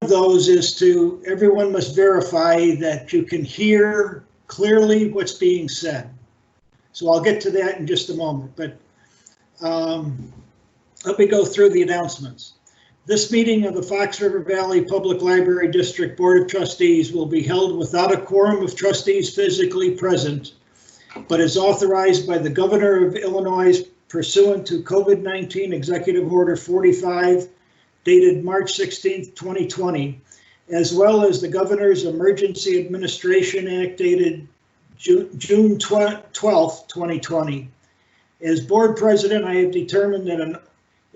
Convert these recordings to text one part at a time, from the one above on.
those is to, everyone must verify that you can hear clearly what's being said. So I'll get to that in just a moment, but let me go through the announcements. This meeting of the Fox River Valley Public Library District Board of Trustees will be held without a quorum of trustees physically present, but is authorized by the Governor of Illinois pursuant to COVID-19 Executive Order 45, dated March 16, 2020, as well as the Governor's Emergency Administration Act dated June 12, 2020. As board president, I have determined that an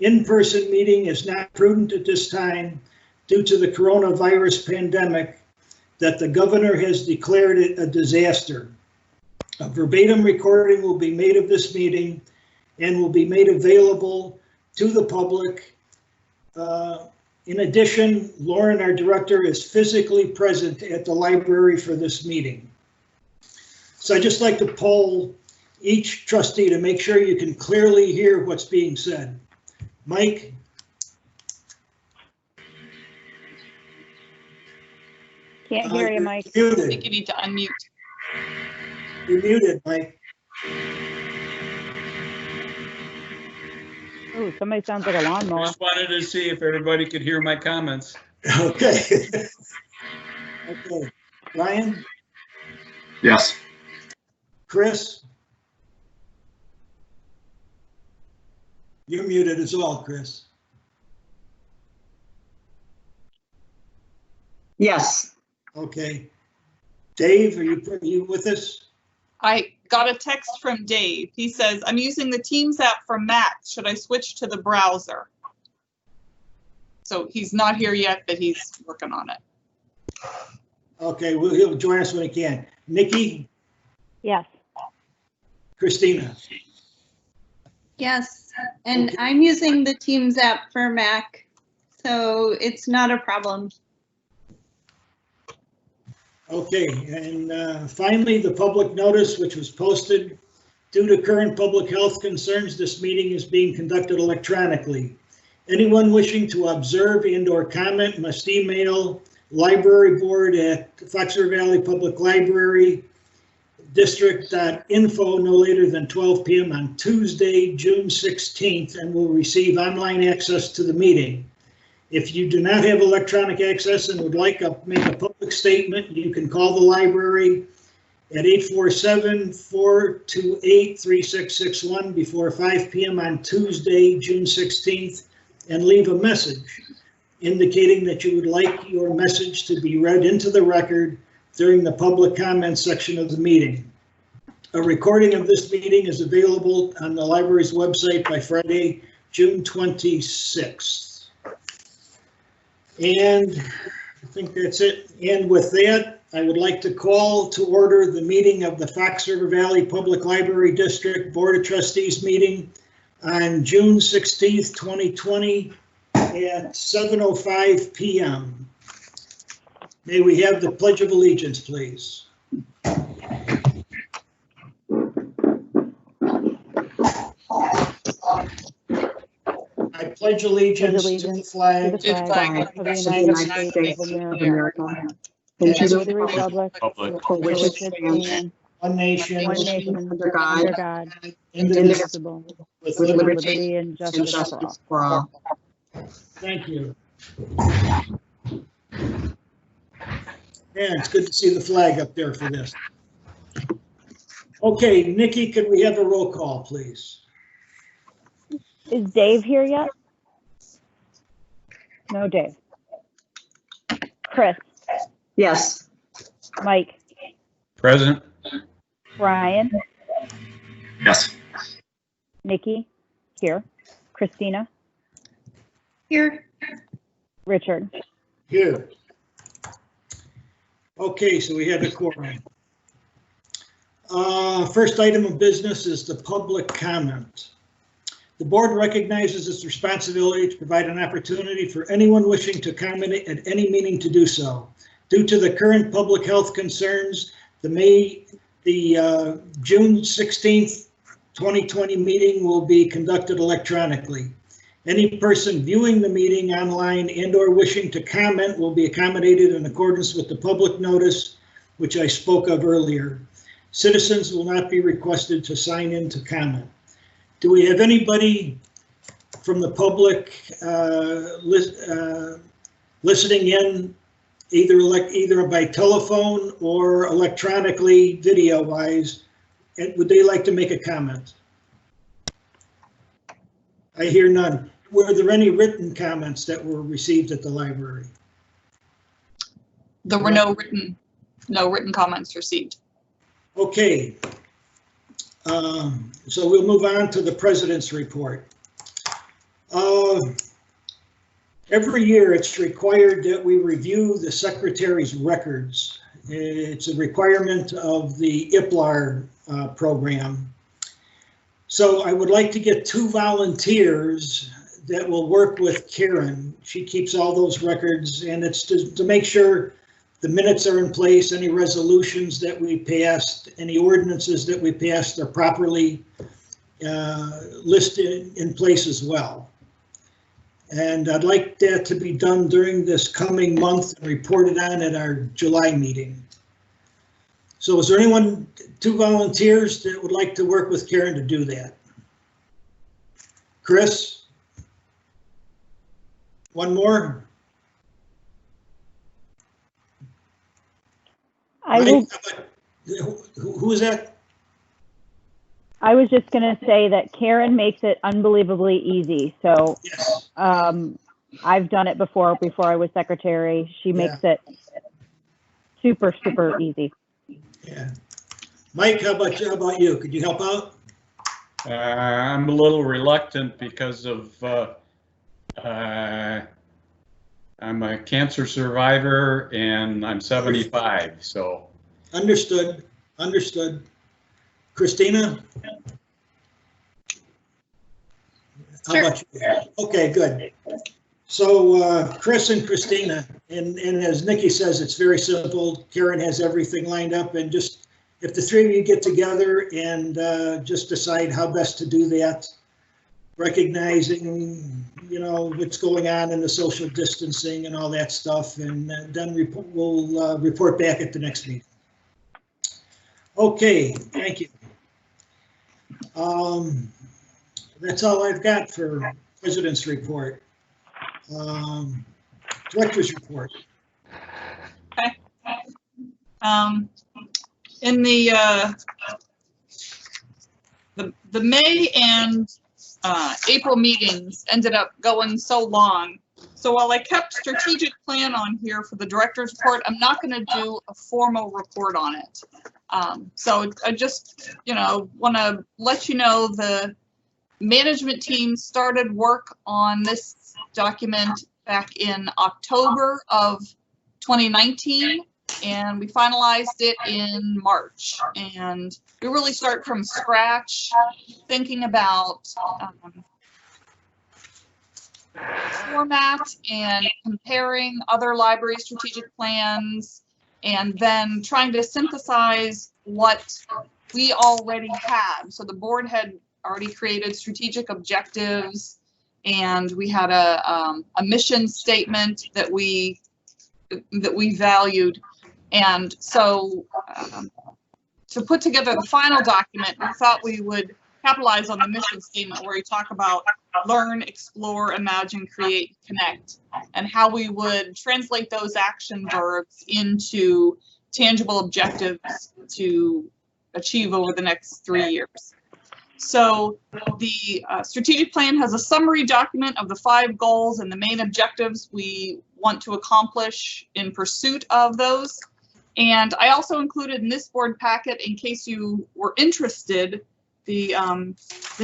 in-person meeting is not prudent at this time due to the coronavirus pandemic that the governor has declared it a disaster. A verbatim recording will be made of this meeting and will be made available to the public. In addition, Lauren, our director, is physically present at the library for this meeting. So I'd just like to poll each trustee to make sure you can clearly hear what's being said. Mike? Can't hear you, Mike. Muted. I think you need to unmute. You're muted, Mike. Ooh, somebody sounds like a lawnmower. Just wanted to see if everybody could hear my comments. Okay. Okay. Ryan? Yes. Chris? You're muted as well, Chris. Yes. Okay. Dave, are you with us? I got a text from Dave. He says, I'm using the Teams app for Mac. Should I switch to the browser? So he's not here yet, but he's working on it. Okay, well, he'll join us when he can. Nikki? Yes. Christina? Yes, and I'm using the Teams app for Mac, so it's not a problem. Okay, and finally, the public notice, which was posted. Due to current public health concerns, this meeting is being conducted electronically. Anyone wishing to observe and/or comment must email library board at Fox River Valley Public Library district.info no later than 12 p.m. on Tuesday, June 16th, and will receive online access to the meeting. If you do not have electronic access and would like to make a public statement, you can call the library at 847-428-3661 before 5 p.m. on Tuesday, June 16th, and leave a message indicating that you would like your message to be read into the record during the public comment section of the meeting. A recording of this meeting is available on the library's website by Friday, June 26th. And I think that's it. And with that, I would like to call to order the meeting of the Fox River Valley Public Library District Board of Trustees meeting on June 16th, 2020 at 7:05 p.m. May we have the Pledge of Allegiance, please? I pledge allegiance to the flag of the United States of America, and to the republic for which it stands, one nation, under God, indivisible, with liberty and justice for all. Thank you. Yeah, it's good to see the flag up there for this. Okay, Nikki, could we have a roll call, please? Is Dave here yet? No, Dave. Chris? Yes. Mike? Present. Brian? Yes. Nikki? Here. Christina? Here. Richard? Here. Okay, so we have a quorum. First item of business is the public comment. The board recognizes its responsibility to provide an opportunity for anyone wishing to comment at any meeting to do so. Due to the current public health concerns, the June 16th, 2020 meeting will be conducted electronically. Any person viewing the meeting online and/or wishing to comment will be accommodated in accordance with the public notice, which I spoke of earlier. Citizens will not be requested to sign in to comment. Do we have anybody from the public listening in, either by telephone or electronically, video-wise? Would they like to make a comment? I hear none. Were there any written comments that were received at the library? There were no written comments received. Okay. So we'll move on to the president's report. Every year it's required that we review the secretary's records. It's a requirement of the IPLAR program. So I would like to get 2 volunteers that will work with Karen. She keeps all those records, and it's to make sure the minutes are in place, any resolutions that we passed, any ordinances that we passed are properly listed in place as well. And I'd like that to be done during this coming month and reported on at our July meeting. So is there anyone, 2 volunteers that would like to work with Karen to do that? Chris? One more? Who is that? I was just going to say that Karen makes it unbelievably easy. So Yes. I've done it before I was secretary. She makes it super, super easy. Yeah. Mike, how about you? Could you help out? I'm a little reluctant because of I'm a cancer survivor and I'm 75, so. Understood. Understood. Christina? How about you? Okay, good. So Chris and Christina, and as Nikki says, it's very simple. Karen has everything lined up, and just if the 3 of you get together and just decide how best to do that, recognizing, what's going on in the social distancing and all that stuff, and then we'll report back at the next meeting. Okay, thank you. That's all I've got for President's report. Director's report. Okay. In the May and April meetings ended up going so long. So while I kept strategic plan on here for the director's report, I'm not going to do a formal report on it. So I just, want to let you know the management team started work on this document back in October of 2019, and we finalized it in March. And we really start from scratch, thinking about format and comparing other library strategic plans, and then trying to synthesize what we already had. So the board had already created strategic objectives, and we had a mission statement that we valued. And so to put together the final document, we thought we would capitalize on the mission statement where we talk about learn, explore, imagine, create, connect, and how we would translate those action verbs into tangible objectives to achieve over the next 3 years. So the strategic plan has a summary document of the 5 goals and the main objectives we want to accomplish in pursuit of those. And I also included in this board packet, in case you were interested, the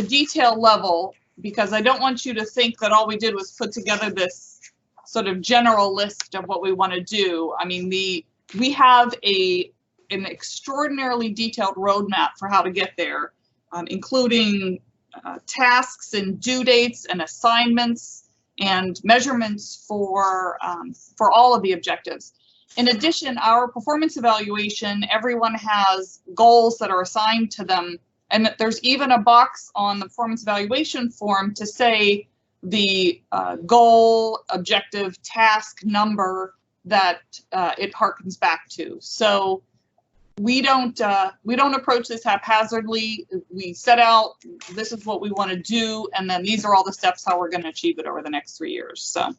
detail level, because I don't want you to think that all we did was put together this sort of general list of what we want to do. I mean, we have an extraordinarily detailed roadmap for how to get there, including tasks and due dates and assignments and measurements for all of the objectives. In addition, our performance evaluation, everyone has goals that are assigned to them, and there's even a box on the performance evaluation form to say the goal, objective, task number that it harkens back to. So we don't approach this haphazardly. We set out, this is what we want to do, and then these are all the steps how we're going to achieve it over the next 3 years. So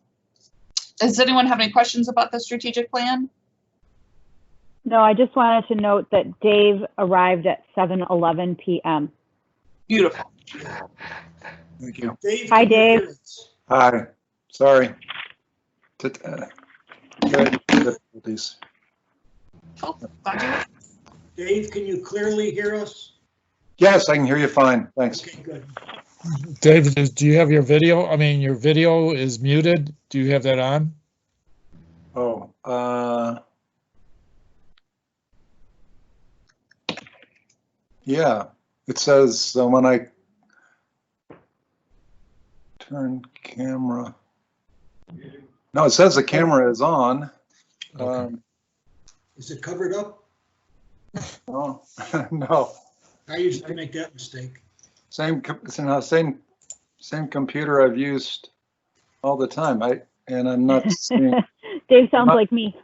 does anyone have any questions about the strategic plan? No, I just wanted to note that Dave arrived at 7:11 p.m. Beautiful. Thank you. Dave, Hi, can you Dave. hear us? Hi, sorry. Difficulties. Oh, glad you. Dave, can you clearly hear us? Yes, I can hear you fine, thanks. Okay, good. David, do you have your video? I mean, your video is muted. Do you have that on? Oh, yeah, it says when I turn camera. No, it says the camera is on. Is it covered up? Oh, no, I usually make that mistake. same computer I've used all the time. I'm not seeing. Dave sounds like me.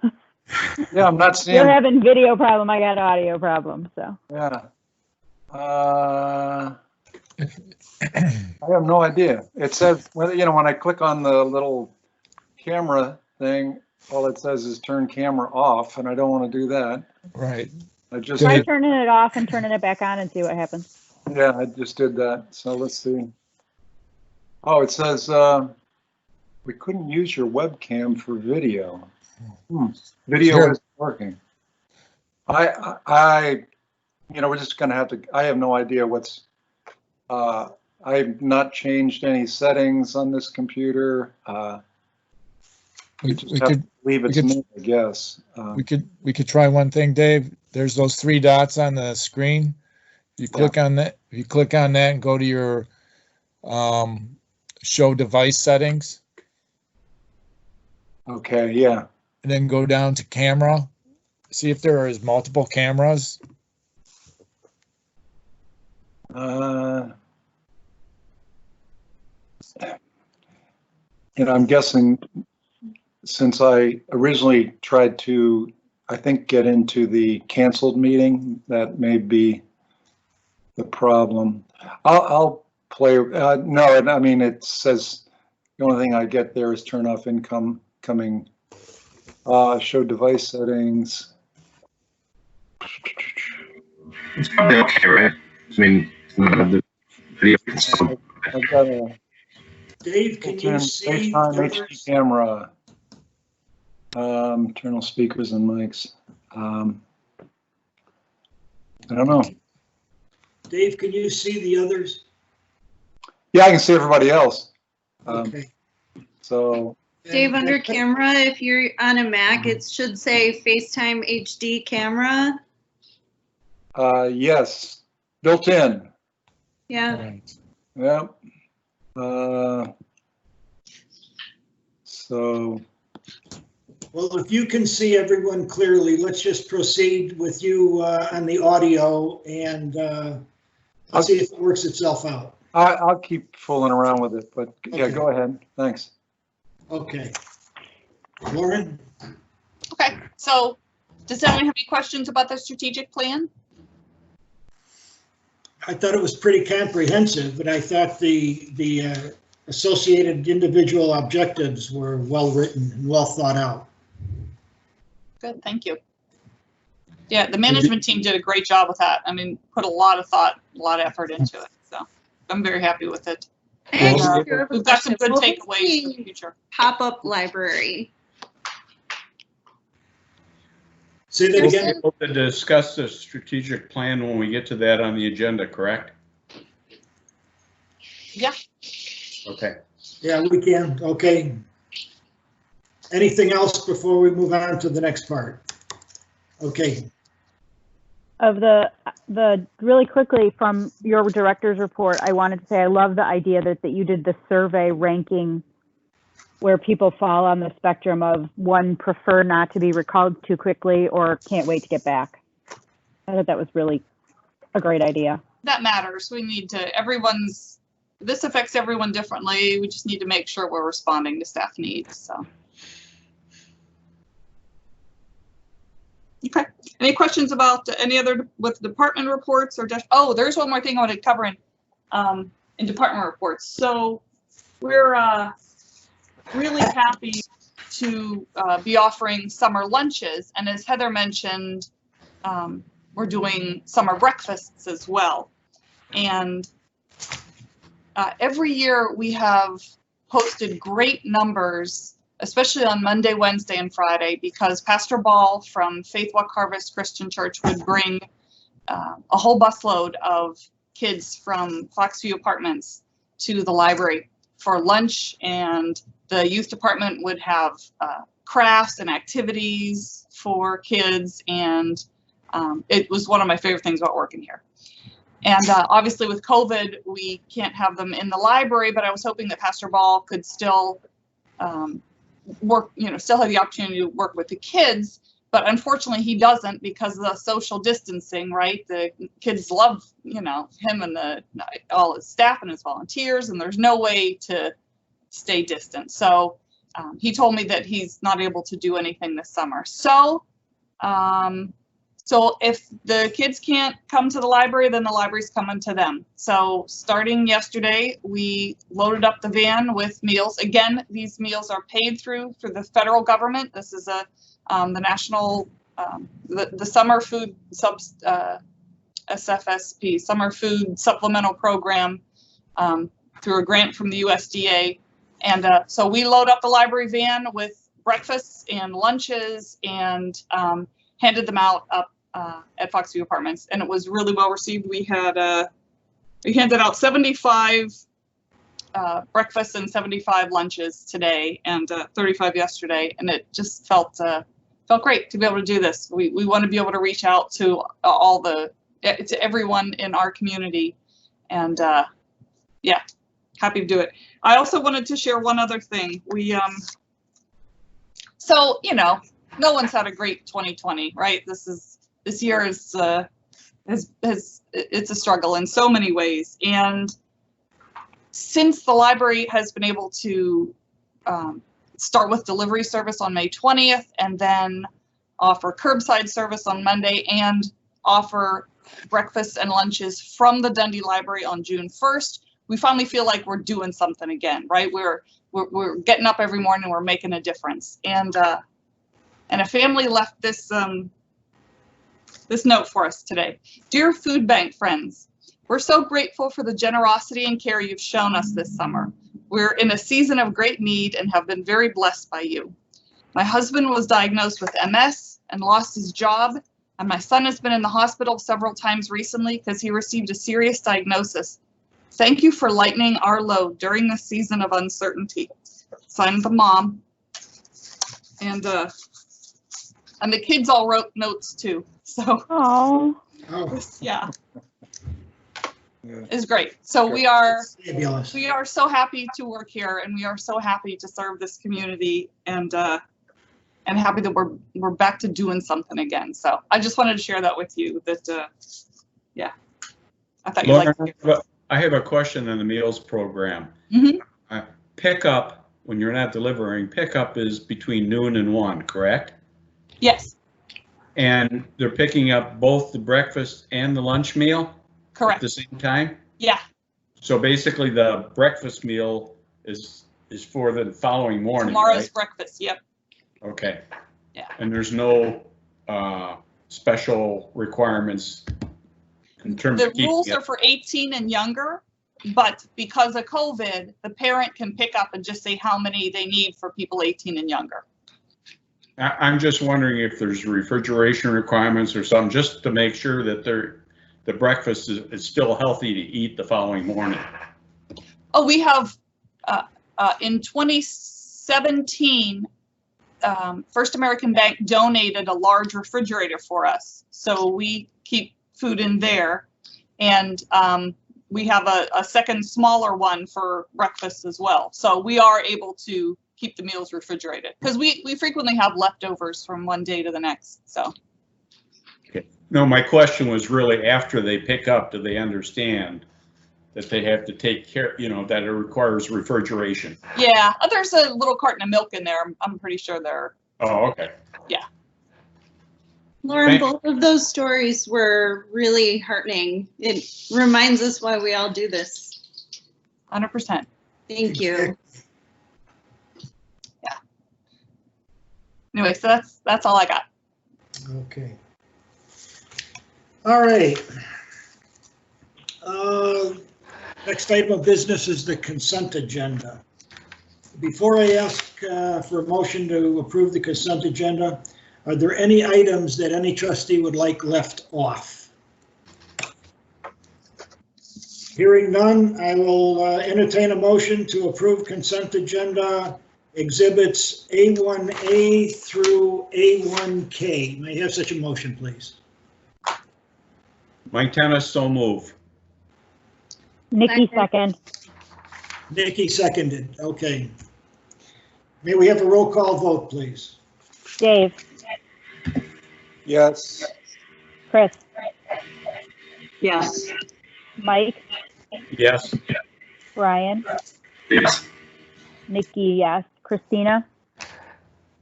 Yeah, I'm not seeing. You're having video problem. I got audio problem. So Yeah. I have no idea. It says, well, when I click on the little camera thing, all it says is turn camera off, and I don't want to do that. Right. I just, try turning it off and turning it back on and see what happens. yeah, I just did that. So let's see. Oh, it says we couldn't use your webcam for video. Video Sure. isn't working. We're just gonna have to. I have no idea what's. I've not changed any settings on this computer. We Just have to leave it to me, I guess. we could try one thing, Dave. There's those 3 dots on the screen. You click on that. If you click on that and go to your show device settings, Okay, yeah. and then go down to camera. See if there is multiple cameras. I'm guessing since I originally tried to, I think, get into the canceled meeting, that may be the problem. I'll play. No, I mean, it says the only thing I get there is turn off incoming. Show device settings. It's probably okay, right? I mean, the video can sound. I've got a Dave, can you see FaceTime others? HD camera. Internal speakers and mics. I don't know. Dave, can you see the others? Yeah, I can see everybody else. Okay. So, Dave, under camera, if you're on a Mac, it should say FaceTime HD camera. yes, built in. Yeah. Right. Yeah. So, Well, if you can see everyone clearly, let's just proceed with you on the audio, and I'll see if it works itself out. I'll keep fooling around with it, but yeah, Okay. go ahead. Thanks. Okay. Lauren? Okay, so does anyone have any questions about the strategic plan? I thought it was pretty comprehensive, but I thought the associated individual objectives were well written and well thought out. Good, thank you. Yeah, the management team did a great job with that. I mean, put a lot of thought, a lot of effort into it. So I'm very happy with it. And Well, we've got some good Well, takeaways for the hopefully future. Pop-up library. Say that We'll be again? able to discuss the strategic plan when we get to that on the agenda, correct? Yeah. Okay. Yeah, we can. Okay. Anything else before we move on to the next part? Okay. Of the really quickly from your director's report, I wanted to say I love the idea that you did the survey ranking where people fall on the spectrum of one, prefer not to be recalled too quickly, or can't wait to get back. I thought that was really a great idea. That matters. We need to, everyone's this affects everyone differently. We just need to make sure we're responding to staff needs, so. Okay, any questions about any other with department reports or just, oh, there's one more thing I want to cover in department reports. So we're really happy to be offering summer lunches. And as Heather mentioned, we're doing summer breakfasts as well. And every year we have posted great numbers, especially on Monday, Wednesday, and Friday, because Pastor Ball from Faith Walk Harvest Christian Church would bring a whole busload of kids from Foxview Apartments to the library for lunch, and the youth department would have crafts and activities for kids, and it was one of my favorite things about working here. And obviously with COVID, we can't have them in the library, but I was hoping that Pastor Ball could still work, still have the opportunity to work with the kids, but unfortunately he doesn't because of the social distancing, right? The kids love, him and all his staff and his volunteers, and there's no way to stay distant. So he told me that he's not able to do anything this summer. So, so if the kids can't come to the library, then the library's coming to them. So starting yesterday, we loaded up the van with meals. Again, these meals are paid through the federal government. This is the national, the summer food SFSP, summer food supplemental program through a grant from the USDA. And so we load up the library van with breakfasts and lunches and handed them out up at Foxview Apartments, and it was really well received. We had we handed out 75 breakfasts and 75 lunches today, and 35 yesterday, and it just felt great to be able to do this. We want to be able to reach out to to everyone in our community, and yeah, happy to do it. I also wanted to share one other thing. We so no one's had a great 2020, right? This year is it's a struggle in so many ways, and since the library has been able to start with delivery service on May 20th, and then offer curbside service on Monday, and offer breakfasts and lunches from the Dundee Library on June 1st, we finally feel like we're doing something again, right? We're getting up every morning, we're making a difference, and a family left this this note for us today. Dear Food Bank friends, we're so grateful for the generosity and care you've shown us this summer. We're in a season of great need and have been very blessed by you. My husband was diagnosed with MS and lost his job, and my son has been in the hospital several times recently because he received a serious diagnosis. Thank you for lightening our load during this season of uncertainty. Signed, the mom. And the kids all wrote notes too. So, yeah, it's great. So we are so happy to work here, and we are so happy to serve this community, and happy that we're back to doing something again. So I just wanted to share that with you. That yeah, I thought you'd like to hear that. I have a question on the meals program. Pickup, when you're not delivering, pickup is between noon and 1, correct? Yes. And they're picking up both the breakfast and the lunch meal? Correct. At the same time? Yeah. So basically the breakfast meal is for the following morning, Tomorrow's right? breakfast, yep. Okay. Yeah. And there's no special requirements in terms of keeping it? The rules are for 18 and younger, but because of COVID, the parent can pick up and just say how many they need for people 18 and younger. I'm just wondering if there's refrigeration requirements or something, just to make sure that the breakfast is still healthy to eat the following morning. Oh, we have, in 2017, First American Bank donated a large refrigerator for us. So we keep food in there, and we have a second smaller one for breakfast as well. So we are able to keep the meals refrigerated because we frequently have leftovers from one day to the next. So. Okay. No, my question was really after they pick up, do they understand that they have to take care, that it requires refrigeration. Yeah, there's a little carton of milk in there. I'm pretty sure they're. Oh, okay. Lauren, both of those stories were really heartening. It reminds us why we all do this. 100%. Thank you. Yeah. Anyway, so that's all I got. Okay. All right. Next item of business is the consent agenda. Before I ask for a motion to approve the consent agenda, are there any items that any trustee would like left off? Hearing none, I will entertain a motion to approve consent agenda exhibits A1A through A1K. May I have such a motion, please? Mike Tennis, so move. Nikki second. Nikki seconded. Okay. May we have a roll call vote, please? Dave, Yes. Chris, Yes. Mike, Yes. Brian, Yes. Nikki, yes. Christina,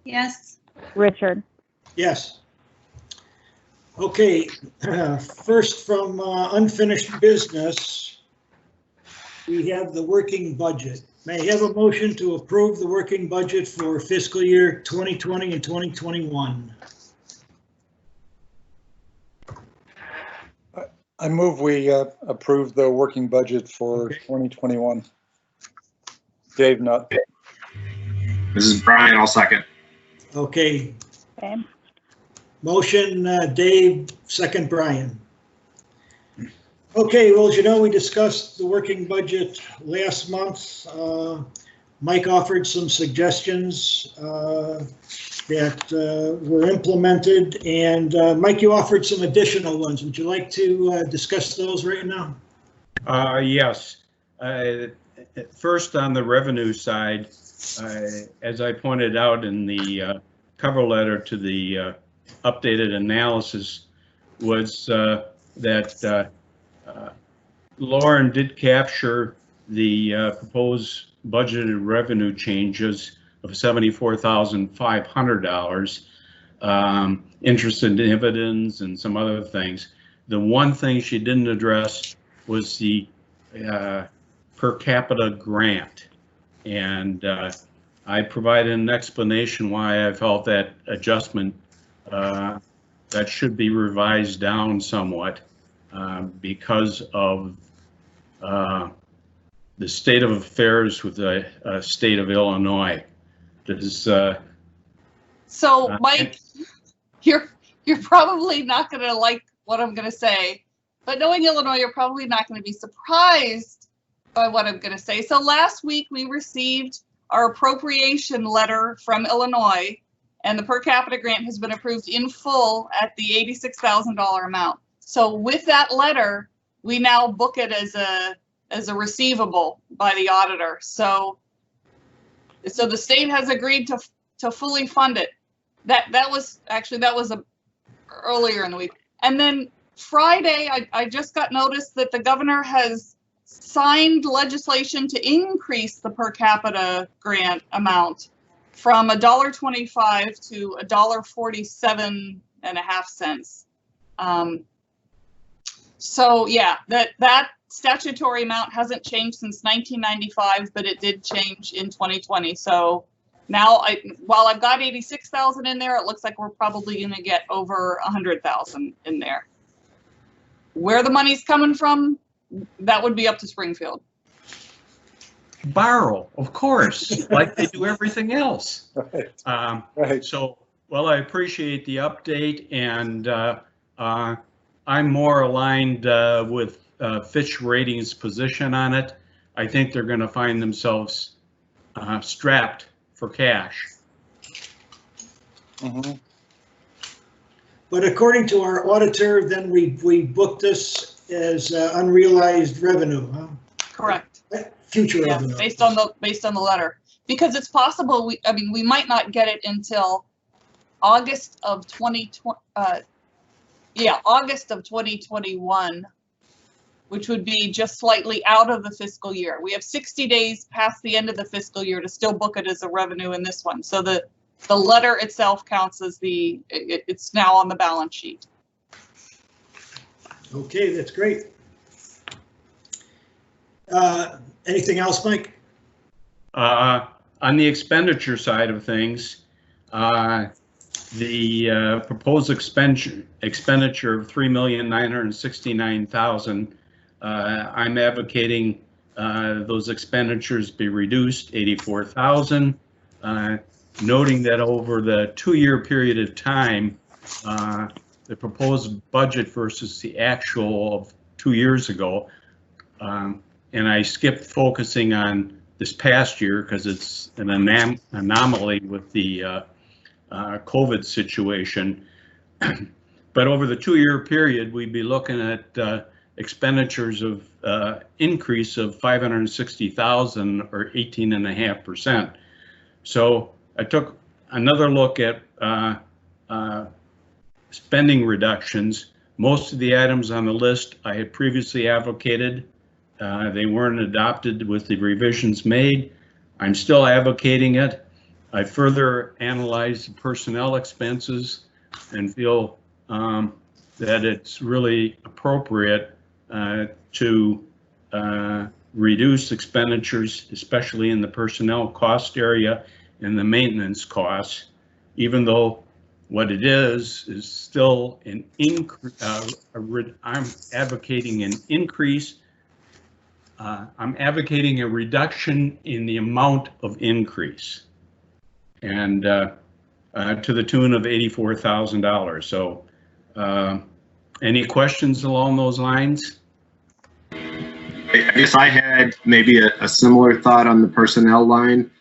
Yes. Richard. Yes. Okay, first from unfinished business, we have the working budget. May I have a motion to approve the working budget for fiscal year 2020 and 2021? I move we approve the working budget for Okay. 2021. Dave Nutt. This is Brian. I'll second. Okay, Okay. motion Dave, second Brian. Okay, well, as you know, we discussed the working budget last month. Mike offered some suggestions that were implemented, and Mike, you offered some additional ones. Would you like to discuss those right now? Yes. First, on the revenue side, as I pointed out in the cover letter to the updated analysis, was that Lauren did capture the proposed budgeted revenue changes of $74,500, interest and dividends and some other things. The one thing she didn't address was the per capita grant. And I provided an explanation why I felt that adjustment that should be revised down somewhat because of the state of affairs with the state of Illinois. So, Mike, you're probably not going to like what I'm going to say, but knowing Illinois, you're probably not going to be surprised by what I'm going to say. So last week we received our appropriation letter from Illinois, and the per capita grant has been approved in full at the $86,000 amount. So with that letter, we now book it as a receivable by the auditor. So the state has agreed to fully fund it. That was earlier in the week. And then Friday, I just got notice that the governor has signed legislation to increase the per capita grant amount from $1.25 to $1.47.50. So yeah, that statutory amount hasn't changed since 1995, but it did change in 2020. So now, while I've got 86,000 in there, it looks like we're probably going to get over 100,000 in there. Where the money's coming from, that would be up to Springfield. Borrow, of course, like they do everything else. Right. Right. So, well, I appreciate the update, and I'm more aligned with Fitch Ratings' position on it. I think they're going to find themselves strapped for cash. Mm-hmm. But according to our auditor, then we booked this as unrealized revenue, huh? Correct. Future Yeah, revenue. based on the letter, because it's possible we might not get it until August of 2020. August of 2021. which would be just slightly out of the fiscal year. We have 60 days past the end of the fiscal year to still book it as a revenue in this one. So the letter itself counts as it's now on the balance sheet. Okay, that's great. Anything else, Mike? On the expenditure side of things, the proposed expenditure of $3,969,000, I'm advocating those expenditures be reduced, $84,000, noting that over the 2-year period of time, the proposed budget versus the actual of 2 years ago, and I skipped focusing on this past year because it's an anomaly with the COVID situation. But over the 2-year period, we'd be looking at expenditures of increase of $560,000 or 18.5%. So I took another look at spending reductions. Most of the items on the list I had previously advocated. They weren't adopted with the revisions made. I'm still advocating it. I further analyzed the personnel expenses and feel that it's really appropriate to reduce expenditures, especially in the personnel cost area and the maintenance costs, even though what it is still an increase. I'm advocating an increase. I'm advocating a reduction in the amount of increase, and to the tune of $84,000. So any questions along those lines? I guess I had maybe a similar thought on the personnel line.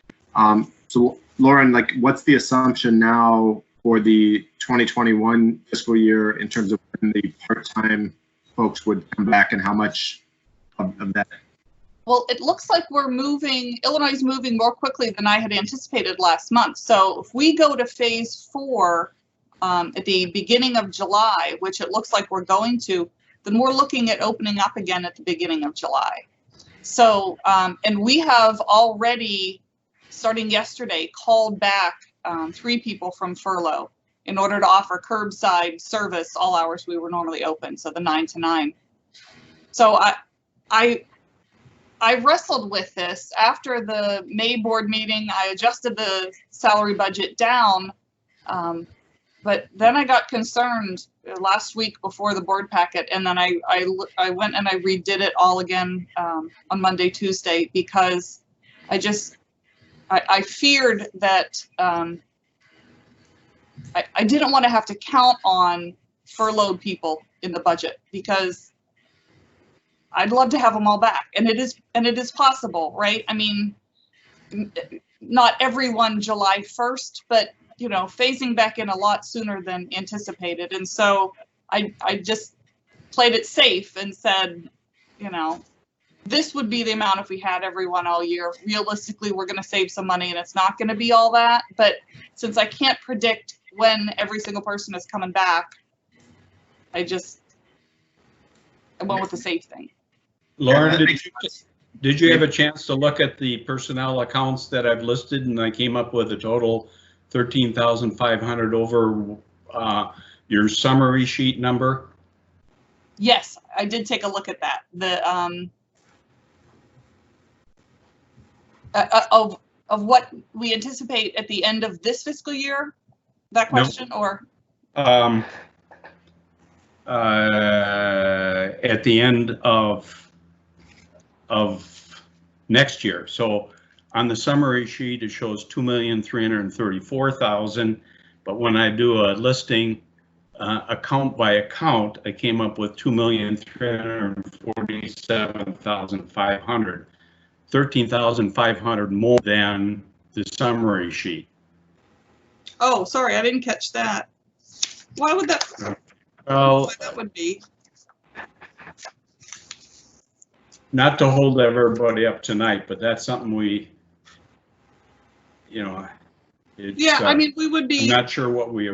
So Lauren, like, what's the assumption now for the 2021 fiscal year in terms of when the part-time folks would come back and how much of that? Well, it looks like Illinois is moving more quickly than I had anticipated last month. So if we go to phase 4 at the beginning of July, which it looks like we're going to, then we're looking at opening up again at the beginning of July. So, and we have already, starting yesterday, called back 3 people from furlough in order to offer curbside service all hours we were normally open, so the 9 to 9. So I wrestled with this. After the May board meeting, I adjusted the salary budget down, but then I got concerned last week before the board packet, and then I went and I redid it all again on Monday, Tuesday, because I feared that I didn't want to have to count on furloughed people in the budget, because I'd love to have them all back, and it is possible, right? I mean, not everyone July 1st, but you know, phasing back in a lot sooner than anticipated. And so I just played it safe and said, you know, this would be the amount if we had everyone all year. Realistically, we're going to save some money, and it's not going to be all that. But since I can't predict when every single person is coming back, I went with the safe thing. Lauren, did you have a chance to look at the personnel accounts that I've listed, and I came up with a total 13,500 over your summary sheet number? Yes, I did take a look at that. The of what we anticipate at the end of this fiscal year, that question, no. Or at the end of next year. So on the summary sheet, it shows $2,334,000, but when I do a listing account by account, I came up with $2,347,500, 13,500 more than the summary sheet. Oh, sorry, I didn't catch that. Why would that? Well, why that would be? Not to hold everybody up tonight, but that's something we, you know, it's, yeah, I mean, we would be. I'm not sure what we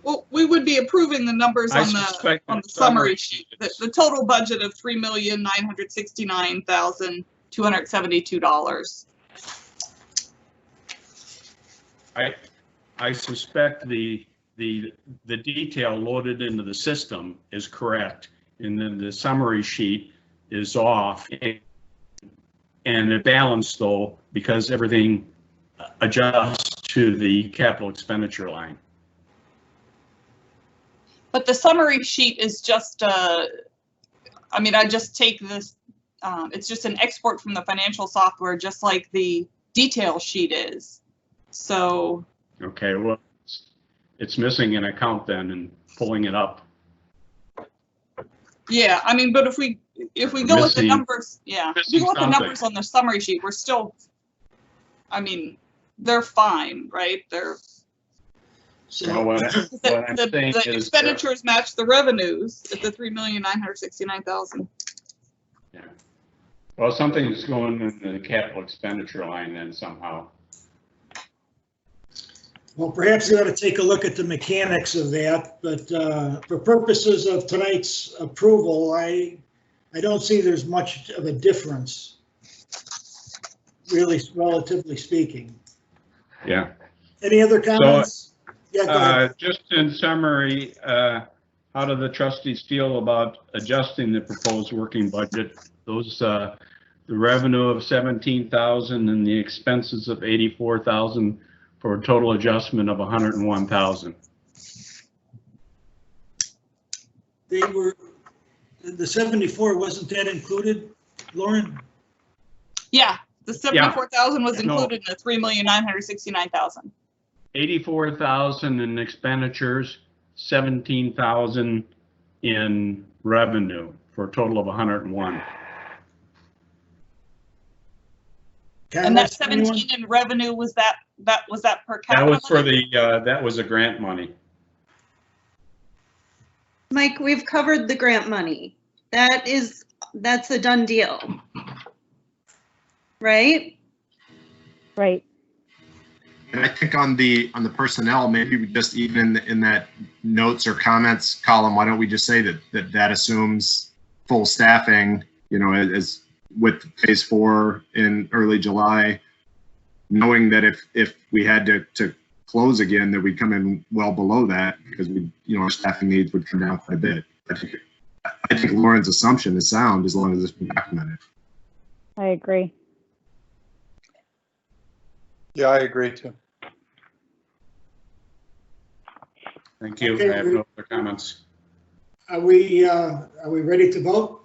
Well, we would be approving the numbers I on the suspect summary sheet. The total budget of $3,969,272. I suspect the detail loaded into the system is correct, and then the summary sheet is off, and it balanced though because everything adjusts to the capital expenditure line. But the summary sheet is just, I mean, I just take this, it's just an export from the financial software, just like the detail sheet is. So. Okay, well, it's missing an account then and pulling it up. Yeah, I mean, but if we go with the numbers, yeah, if we go with the numbers on the summary sheet, we're still, I mean, they're fine, right? They're. So The expenditures match the revenues at the $3,969,000. Yeah. Well, something's going in the capital expenditure line then somehow. well, perhaps we ought to take a look at the mechanics of that, but for purposes of tonight's approval, I don't see there's much of a difference, really, relatively speaking. Yeah. Any other comments? Yeah, go ahead. Just in summary, how do the trustees feel about adjusting the proposed working budget? Those, the revenue of 17,000 and the expenses of 84,000 for a total adjustment of 101,000. They were, the 74, wasn't that included, Lauren? Yeah, the 74,000 was included in the $3,969,000. 84,000 in expenditures, 17,000 in revenue for a total of 101. And that 17 in revenue was that per capita? That was for the that was a grant money. Mike, we've covered the grant money. That's a done deal. Right? Right. And I think on the personnel, maybe we just even in that notes or comments column, why don't we just say that assumes full staffing, you know, as with phase 4 in early July, knowing that if we had to close again, that we'd come in well below that because we, you know, our staffing needs would come down quite a bit. I think Lauren's assumption is sound as long as it's been documented. I agree. Yeah, I agree too. Thank you. Okay, I have no other comments. Are we ready to vote?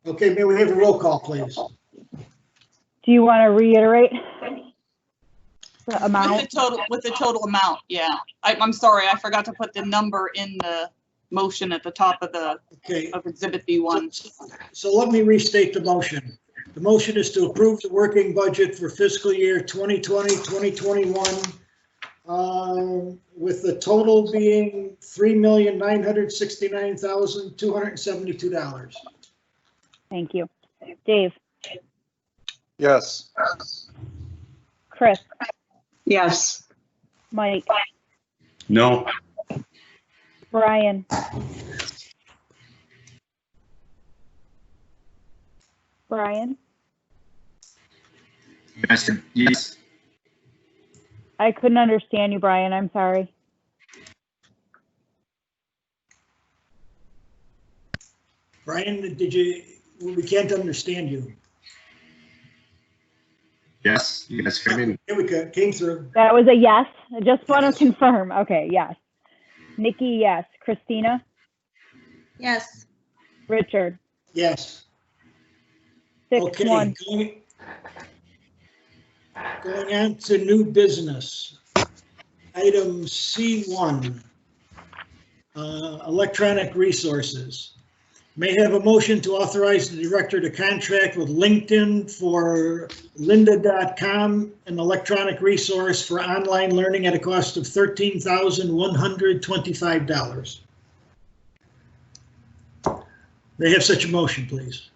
Okay, may we have a roll call, please? Do you want to reiterate the amount? With the total amount, yeah. I'm sorry, I forgot to put the number in the motion at the top of the of Exhibit B1. So let me restate the motion. The motion is to approve the working budget for fiscal year 2020-2021 with the total being $3,969,272. Thank you. Dave? Yes. Chris? Yes. Mike? No. Brian? Brian? Yes. I couldn't understand you, Brian. I'm sorry. Brian, we can't understand you. Yes. Yes. Hear me. Here we go. Came through. That was a yes. I just want to confirm. Okay, yes. Nikki, yes. Christina? Yes. Richard? Yes. 6-1. Going on to new business. Item C1, electronic resources. May I have a motion to authorize the director to contract with LinkedIn for lynda.com, an electronic resource for online learning at a cost of $13,125. May I have such a motion, please?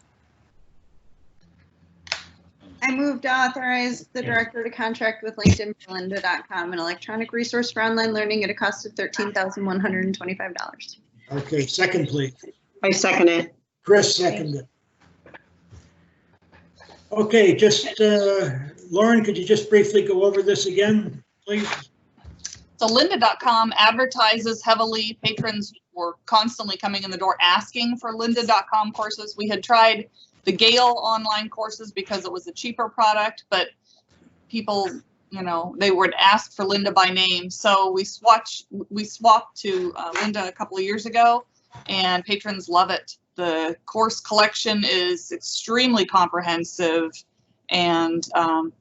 I moved to authorize the director to contract with LinkedIn for lynda.com, an electronic resource for online learning at a cost of $13,125. Okay, second, please. I second it. Chris seconded. Okay, just, Lauren, could you just briefly go over this again, please? So lynda.com advertises heavily. Patrons were constantly coming in the door asking for lynda.com courses. We had tried the Gale online courses because it was a cheaper product, but people, you know, they would ask for Lynda by name. So we swapped to Lynda a couple of years ago, and patrons love it. The course collection is extremely comprehensive, and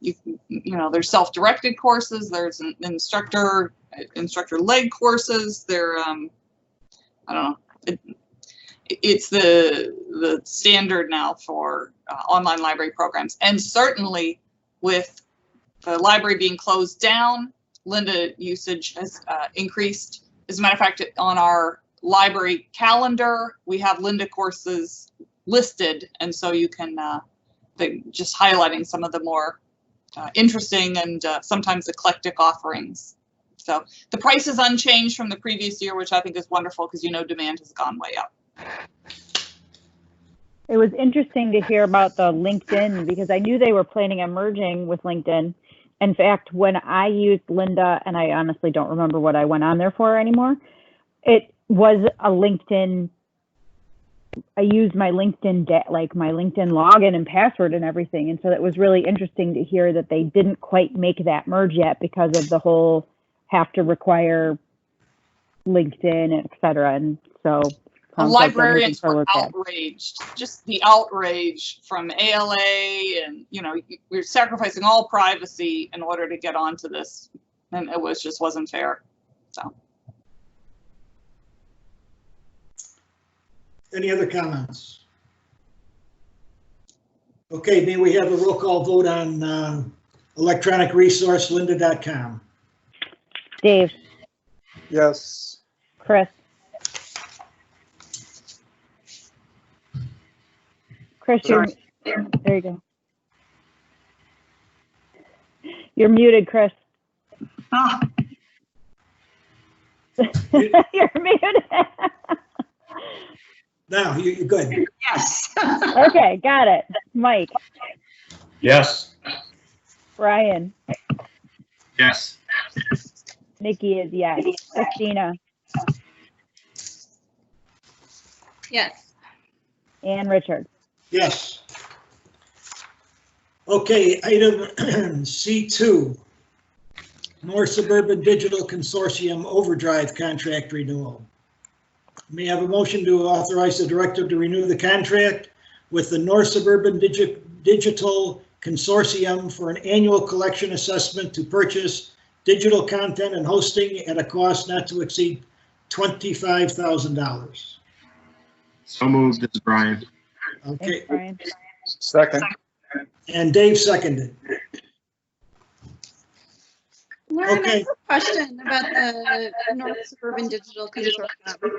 you know, there's self-directed courses, there's an instructor-led courses. There, I don't know. It's the standard now for online library programs, and certainly with the library being closed down, Lynda usage has increased. As a matter of fact, on our library calendar, we have Lynda courses listed, and so you can just highlighting some of the more interesting and sometimes eclectic offerings. So the price is unchanged from the previous year, which I think is wonderful because, you know, demand has gone way up. It was interesting to hear about the LinkedIn because I knew they were planning on merging with LinkedIn. In fact, when I used Lynda, and I honestly don't remember what I went on there for anymore, it was a LinkedIn. I used my LinkedIn, my LinkedIn login and password and everything. And so it was really interesting to hear that they didn't quite make that merge yet because of the whole have to require LinkedIn, et cetera. And so librarians were outraged, just the outrage from ALA, and, you know, we're sacrificing all privacy in order to get onto this. And it was just wasn't fair. So. Any other comments? Okay, may we have a roll call vote on electronic resource lynda.com? Dave. Yes. Chris. Chris, there you go. You're muted, Chris. Ah, You're muted. Now, you're good. yes. Okay, got it. Mike. Yes. Brian. Yes. Nikki is yes. Christina. Yes. And Richard. Yes. Okay, item C2, North Suburban Digital Consortium Overdrive Contract Renewal. May I have a motion to authorize the director to renew the contract with the North Suburban Digital Consortium for an annual collection assessment to purchase digital content and hosting at a cost not to exceed $25,000. So moved. This is Brian. Okay. Thanks, Brian. Second. And Dave seconded. Lauren, Okay. I have a question about the North Suburban Digital Consortium.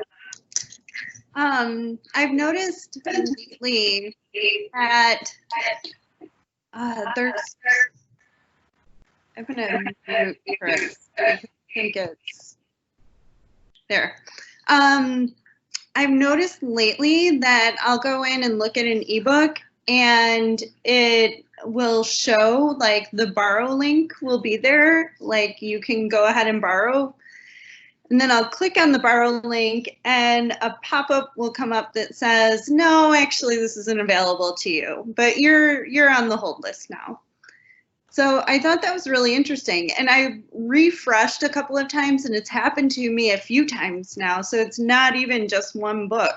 I've noticed lately that there's, I'm gonna mute Chris. I think it's there. I've noticed lately that I'll go in and look at an ebook and it will show, like, the borrow link will be there, like you can go ahead and borrow. And then I'll click on the borrow link and a pop-up will come up that says, no, actually this isn't available to you, but you're on the hold list now. So I thought that was really interesting, and I refreshed a couple of times and it's happened to me a few times now. So it's not even just one book,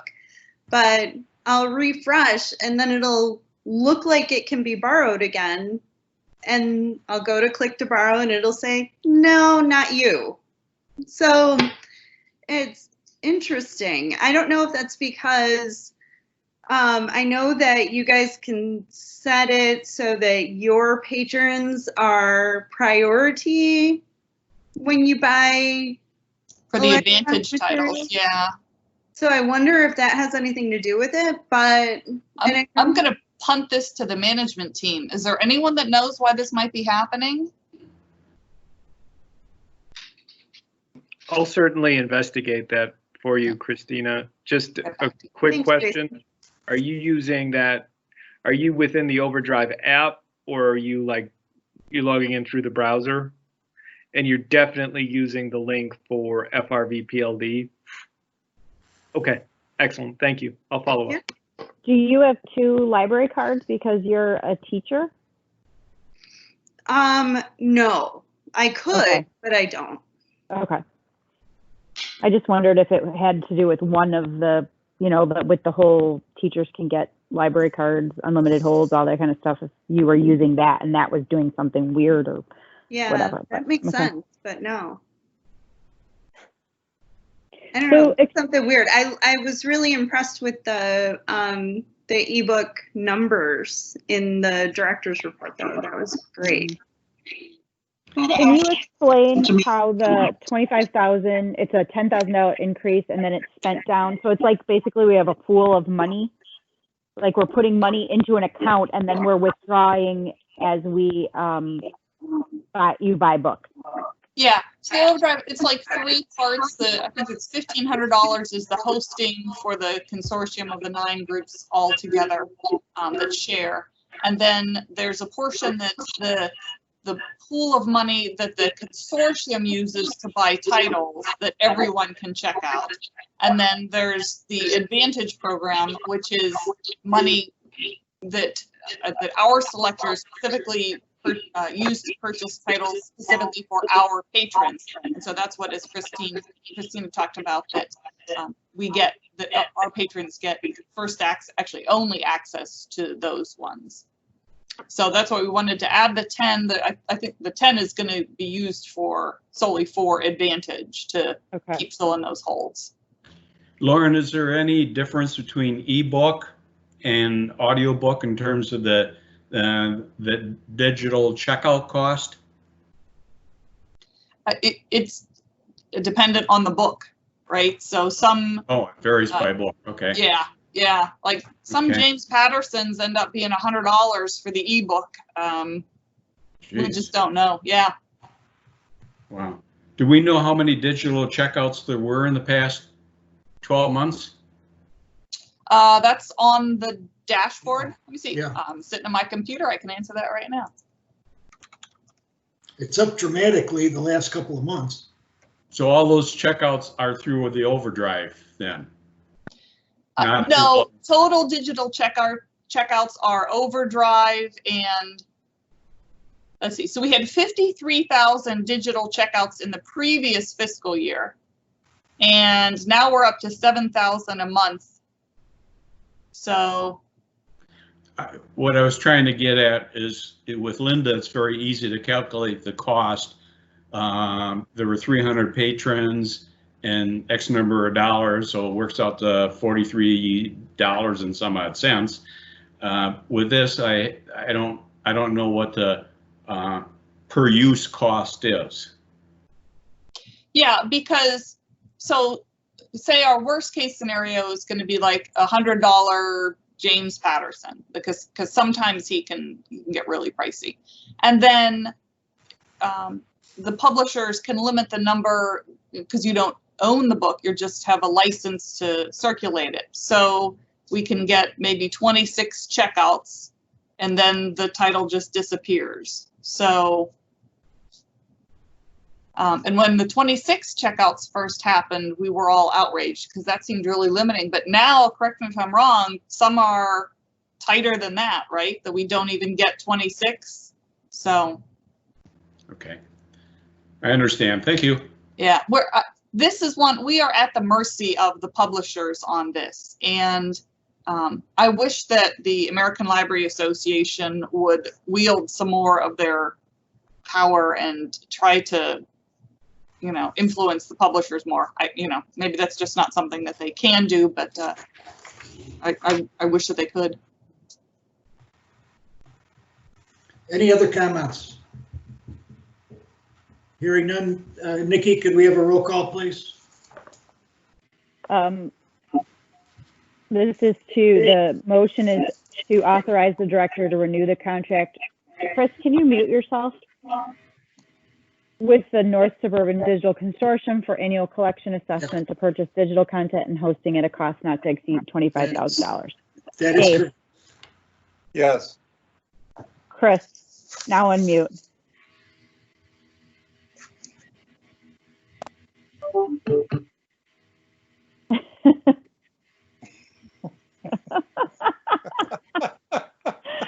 but I'll refresh and then it'll look like it can be borrowed again. And I'll go to click to borrow and it'll say, no, not you. So it's interesting. I don't know if that's because I know that you guys can set it so that your patrons are priority when you buy For the electronic Advantage titles, materials. yeah. So I wonder if that has anything to do with it, but I'm going to punt this to the management team. Is there anyone that knows why this might be happening? I'll certainly investigate that for you, Christina. Just a quick Thanks, question. Are you using that, are you within the Overdrive app, or are you logging in through the browser? And you're definitely using the link for FRVPLD? Okay, excellent. Thank you. I'll follow up. Do you have 2 library cards because you're a teacher? No, I could, Okay. but I don't. Okay. I just wondered if it had to do with one of the, you know, but with the whole teachers can get library cards, unlimited holds, all that kind of stuff. If you were using that and that was doing something weird or Yeah, whatever. that makes okay. sense, but no. I don't So know, it's something weird. I was really impressed with the ebook numbers in the director's report though. That was great. Can you explain how the 25,000, it's a $10,000 increase and then it's spent down? So it's like basically we have a pool of money, like we're putting money into an account and then we're withdrawing as we you buy books. Yeah, so the Overdrive, it's like 3 parts. I think it's $1,500 is the hosting for the consortium of the 9 groups all together that share. And then there's a portion that's the pool of money that the consortium uses to buy titles that everyone can check out. And then there's the Advantage program, which is money that our selectors specifically use to purchase titles specifically for our patrons. And so that's what, as Christina talked about, that we get, that our patrons get first access, actually only access to those ones. So that's why we wanted to add the 10. I think the 10 is going to be used solely for Advantage to keep filling those holes. Lauren, is there any difference between ebook and audiobook in terms of the digital checkout cost? It's dependent on the book, right? So some. Oh, it varies by book. Okay. Yeah. Like some James Pattersons end up being $100 for the ebook. We just don't know. Yeah. Wow. Do we know how many digital checkouts there were in the past 12 months? That's on the dashboard. Let me see. Yeah. I'm sitting on my computer. I can answer that right now. It's up dramatically the last couple of months. So all those checkouts are through the Overdrive then? No, total digital checkouts are Overdrive and let's see. So we had 53,000 digital checkouts in the previous fiscal year, and now we're up to 7,000 a month. So what I was trying to get at is with Linda, it's very easy to calculate the cost. There were 300 patrons and X number of dollars, so it works out to $43 and some odd cents. With this, I don't know what the per use cost is. Yeah, because so say our worst case scenario is going to be like $100 James Patterson, because sometimes he can get really pricey, and then the publishers can limit the number because you don't own the book, you just have a license to circulate it. So we can get maybe 26 checkouts and then the title just disappears. So, and when the 26 checkouts first happened, we were all outraged because that seemed really limiting. But now, correct me if I'm wrong, some are tighter than that, right? That we don't even get 26. So. Okay. I understand. Thank you. Yeah, this is one, we are at the mercy of the publishers on this. And I wish that the American Library Association would wield some more of their power and try to, influence the publishers more. Maybe that's just not something that they can do, but I wish that they could. Any other comments? Hearing none. Nikki, could we have a roll call, please? This is the motion is to authorize the director to renew the contract. Chris, can you mute yourself? With the North Suburban Digital Consortium for annual collection assessment to purchase digital content and hosting at a cost not to exceed $25,000. That is correct. Yes. Chris, now unmute.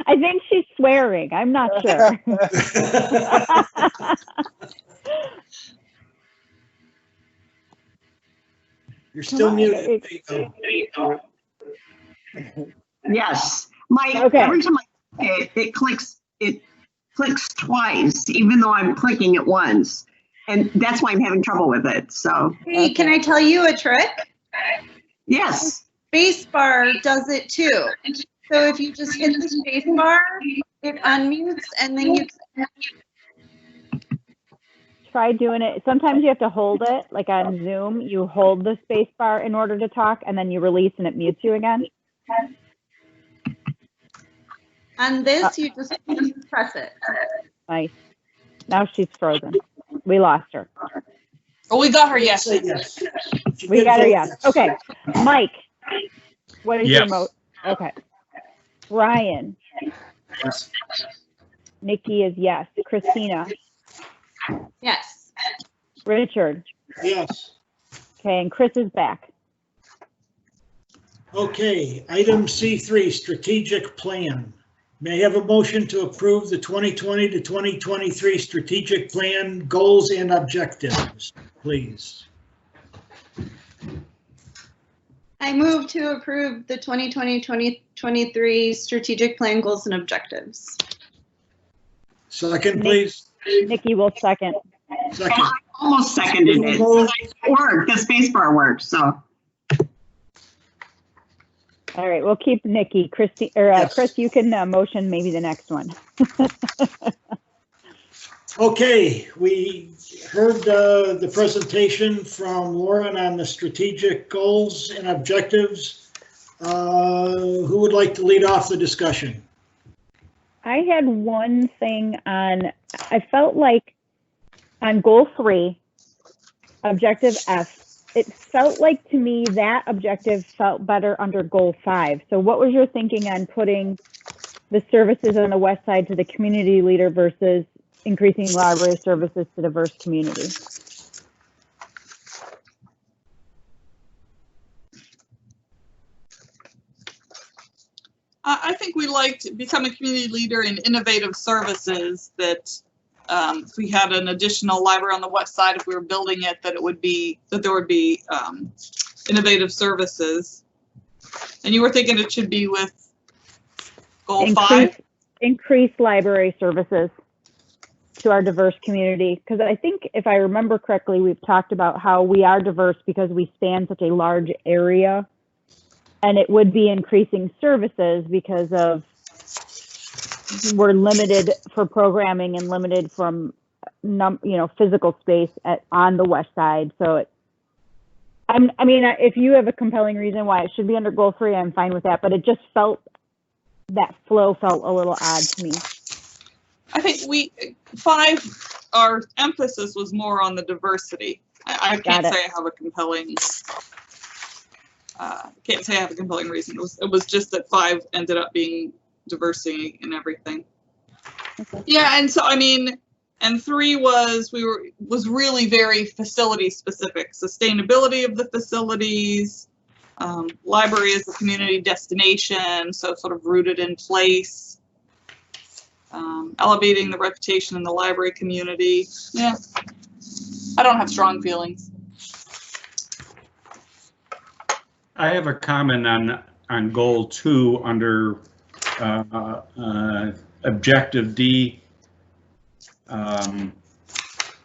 I think she's swearing. I'm not sure. You're still muted. There you go. Yes. Okay. Every time it clicks twice, even though I'm clicking it once. And that's why I'm having trouble with it. So, Hey, can I tell you a trick? yes. Spacebar does it too. So if you just hit the spacebar, it unmutes and then you Try doing it. Sometimes you have to hold it, like on Zoom, you hold the space bar in order to talk, and then you release and it mutes you again. on this, you just press it. Nice. Now she's frozen. We lost her. Oh, we got her, yes. Say yes. She We did got her, vote yes. Okay. Mike, what is your Yes. vote? Okay. Brian, Yes. Nikki is yes. Christina, Yes. Richard. Yes. Okay, and Chris is back. Okay, item C3, strategic plan. May I have a motion to approve the 2020 to 2023 strategic plan goals and objectives, please? I move to approve the 2020-2023 strategic plan goals and objectives. Second, please. Nikki will second. Second. Almost seconded it. It worked. The space bar worked. So, All right, we'll keep Nikki. Christy, or Yes. Chris, you can motion maybe the next one. Okay, we heard the presentation from Lauren on the strategic goals and objectives. Who would like to lead off the discussion? I had one thing on, I felt like on goal 3, objective F, it felt like to me that objective felt better under goal 5. So what was your thinking on putting the services on the west side to the community leader versus increasing library services to diverse community? I think we liked become a community leader in innovative services, that if we had an additional library on the west side, if we were building it, that there would be innovative services. And you were thinking it should be with goal 5? Increase library services to our diverse community. Because I think if I remember correctly, we've talked about how we are diverse because we span such a large area. And it would be increasing services because of we're limited for programming and limited from physical space on the west side. So I mean, if you have a compelling reason why it should be under goal 3, I'm fine with that. But it just felt that flow felt a little odd to me. I think 5, our emphasis was more on the diversity. I can't say I have a compelling. Can't say I have a compelling reason. It was just that 5 ended up being diversity in everything. Okay. Yeah, and so I mean, and 3 was really very facility specific. Sustainability of the facilities, library as a community destination, so sort of rooted in place. Elevating the reputation in the library community. Yeah, I don't have strong feelings. I have a comment on goal 2 under objective D,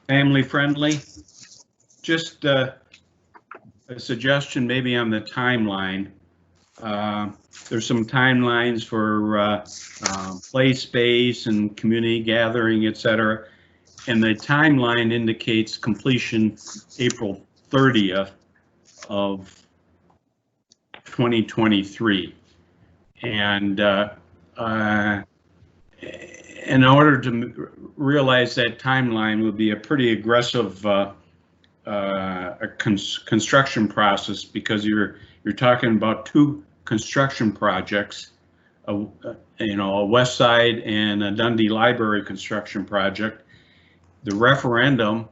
family friendly. Just a suggestion maybe on the timeline. There's some timelines for play space and community gathering, etc. And the timeline indicates completion April 30th of 2023. And in order to realize that timeline would be a pretty aggressive construction process, because you're talking about 2 construction projects, a West Side and a Dundee Library construction project. The referendum,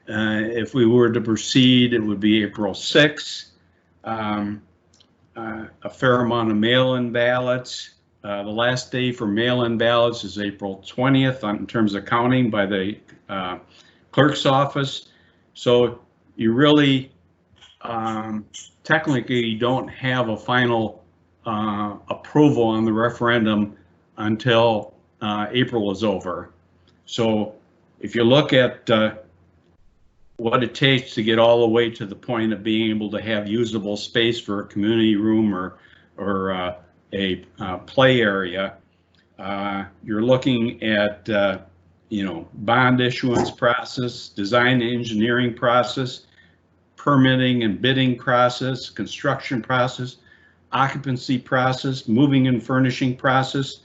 if we were to proceed, it would be April 6th. A fair amount of mail-in ballots. The last day for mail-in ballots is April 20th in terms of counting by the clerk's office. So you really technically don't have a final approval on the referendum until April is over. So if you look at what it takes to get all the way to the point of being able to have usable space for a community room or a play area, you're looking at bond issuance process, design and engineering process, permitting and bidding process, construction process, occupancy process, moving and furnishing process.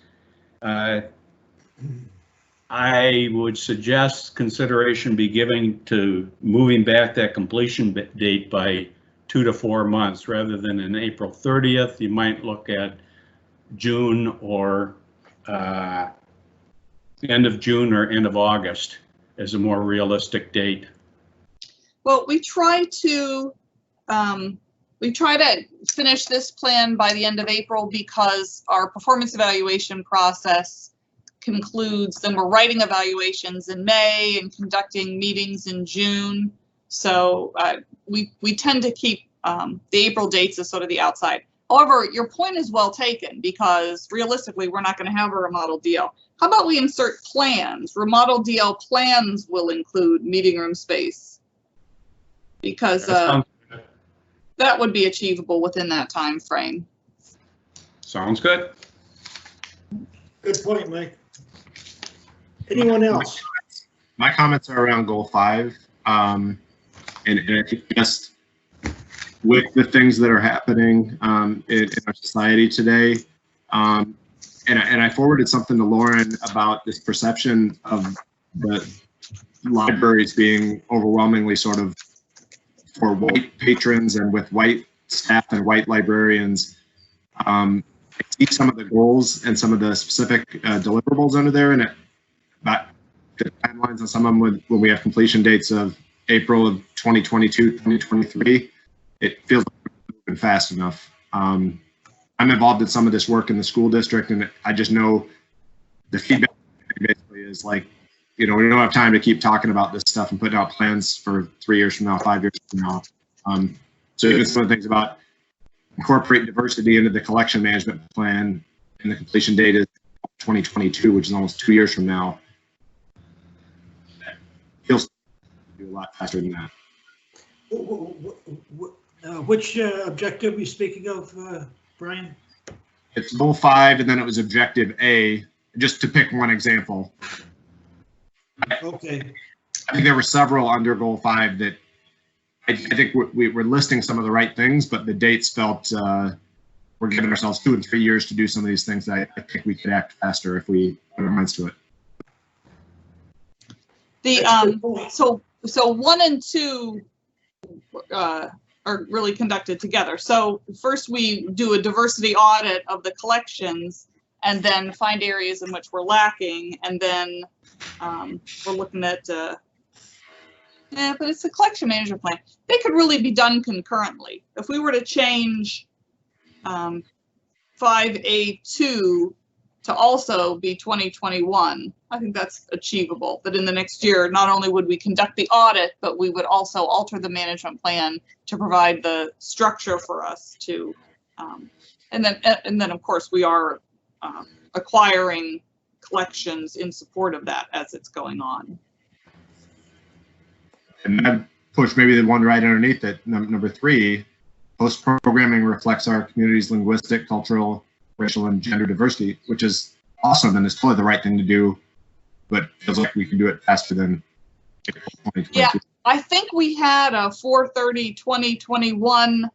I would suggest consideration be given to moving back that completion date by 2 to 4 months rather than in April 30th. You might look at June or end of June or end of August as a more realistic date. Well, we try to finish this plan by the end of April because our performance evaluation process concludes. Then we're writing evaluations in May and conducting meetings in June. So we tend to keep the April dates as sort of the outside. However, your point is well taken, because realistically, we're not going to have a remodel DL. How about we insert plans? Remodel DL plans will include meeting room space, because that would be achievable within that time frame. Sounds good. Good point, Mike. Anyone else? My comments are around goal 5. And I think just with the things that are happening in our society today, and I forwarded something to Lauren about this perception of the libraries being overwhelmingly sort of for white patrons and with white staff and white librarians. I see some of the goals and some of the specific deliverables under there, and about the timelines on some of them when we have completion dates of April of 2022, 2023, it feels like we're moving fast enough. I'm involved in some of this work in the school district, and I just know the feedback basically is like, we don't have time to keep talking about this stuff and putting out plans for 3 years from now, 5 years from now. So it's one of the things about incorporate diversity into the collection management plan, and the completion date is 2022, which is almost 2 years from now. Feels do a lot faster than that. Which objective are you speaking of, Brian? It's goal 5, and then it was objective A, just to pick one example. Okay. I think there were several under goal 5 that I think we're listing some of the right things, but the dates felt we're giving ourselves 2 and 3 years to do some of these things that I think we could act faster if we put our minds to it. So 1 and 2 are really conducted together. So first we do a diversity audit of the collections, and then find areas in which we're lacking, and then we're looking at but it's a collection management plan. They could really be done concurrently. If we were to change 5A2 to also be 2021, I think that's achievable. That in the next year, not only would we conduct the audit, but we would also alter the management plan to provide the structure for us to, and then of course we are acquiring collections in support of that as it's going on. And that push maybe the one right underneath it, number 3, post-programming reflects our community's linguistic, cultural, racial, and gender diversity, which is awesome and is totally the right thing to do, but feels like we can do it faster than April 2022. Yeah, I think we had a 4/30/2021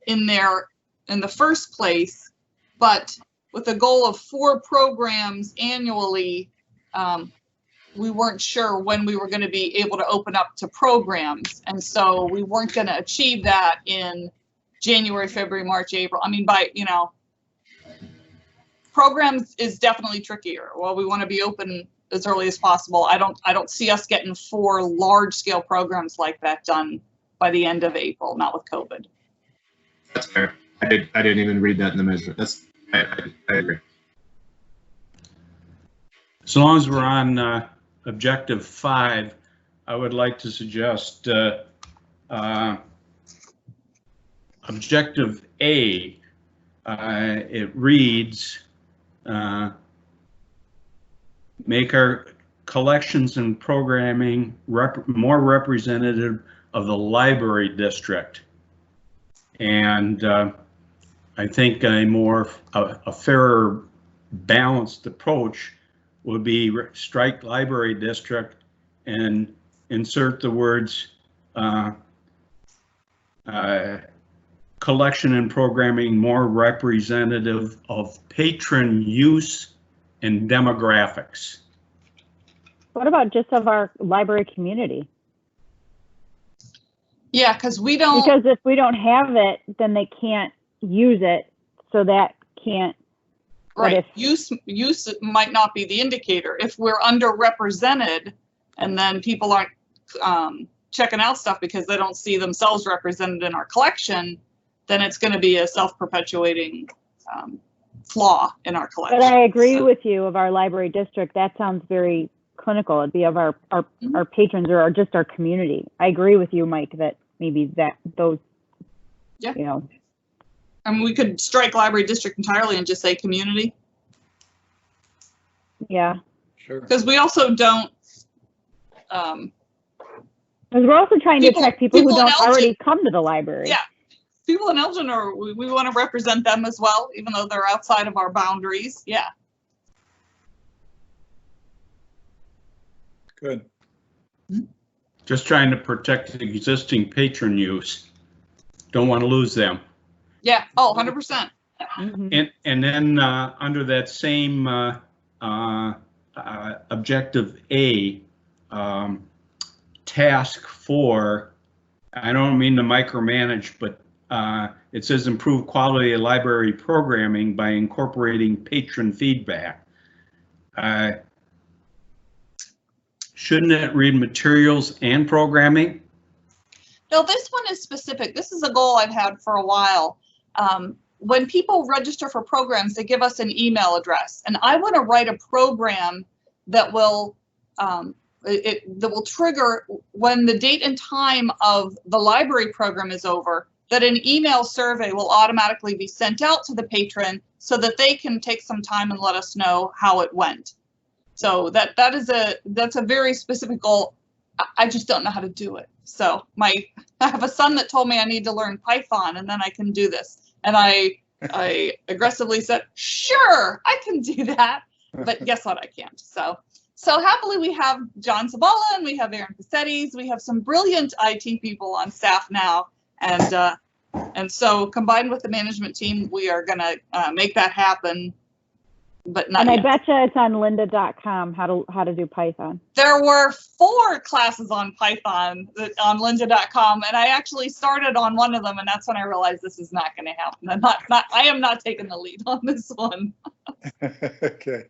in there in the first place, but with a goal of 4 programs annually, we weren't sure when we were going to be able to open up to programs. And so we weren't going to achieve that in January, February, March, April. I mean, by, programs is definitely trickier. Well, we want to be open as early as possible. I don't see us getting 4 large scale programs like that done by the end of April, not with COVID. That's fair. I didn't even read that in the measurement. I agree. As long as we're on objective 5, I would like to suggest objective A. It reads, make our collections and programming more representative of the library district. And I think a fairer, balanced approach would be strike library district and insert the words collection and programming more representative of patron use and demographics. What about just of our library community? Yeah, because we don't. Because if we don't have it, then they can't use it, so that can't. Right. Use might not be the indicator. If we're underrepresented, and then people aren't checking out stuff because they don't see themselves represented in our collection, then it's going to be a self-perpetuating flaw in our collection. But I agree with you of our library district. That sounds very clinical. It'd be of our patrons or just our community. I agree with you, Mike, that maybe those, yeah. I mean, we could strike library district entirely and just say community. Yeah. Sure. Because we also don't. Because we're also trying to attract people who don't already come to the library. Yeah. People in Elgin, we want to represent them as well, even though they're outside of our boundaries. Yeah. Good. Just trying to protect the existing patron use. Don't want to lose them. Yeah. Oh, 100%. Mm-hmm. And then under that same objective A, task 4, I don't mean to micromanage, but it says improve quality of library programming by incorporating patron feedback. Shouldn't it read materials and programming? No, this one is specific. This is a goal I've had for a while. When people register for programs, they give us an email address, and I want to write a program that will that will trigger when the date and time of the library program is over, that an email survey will automatically be sent out to the patron so that they can take some time and let us know how it went. So that's a very specific goal. I just don't know how to do it. So I have a son that told me I need to learn Python and then I can do this. And I aggressively said, sure, I can do that. But guess what? I can't. So happily we have John Zabala and we have Aaron Cassettis. We have some brilliant IT people on staff now. And so combined with the management team, we are going to make that happen. But not and I yet. betcha it's on lynda.com how to do Python. There were 4 classes on Python on lynda.com, and I actually started on one of them, and that's when I realized this is not going to happen. I am not taking the lead on this one. Okay.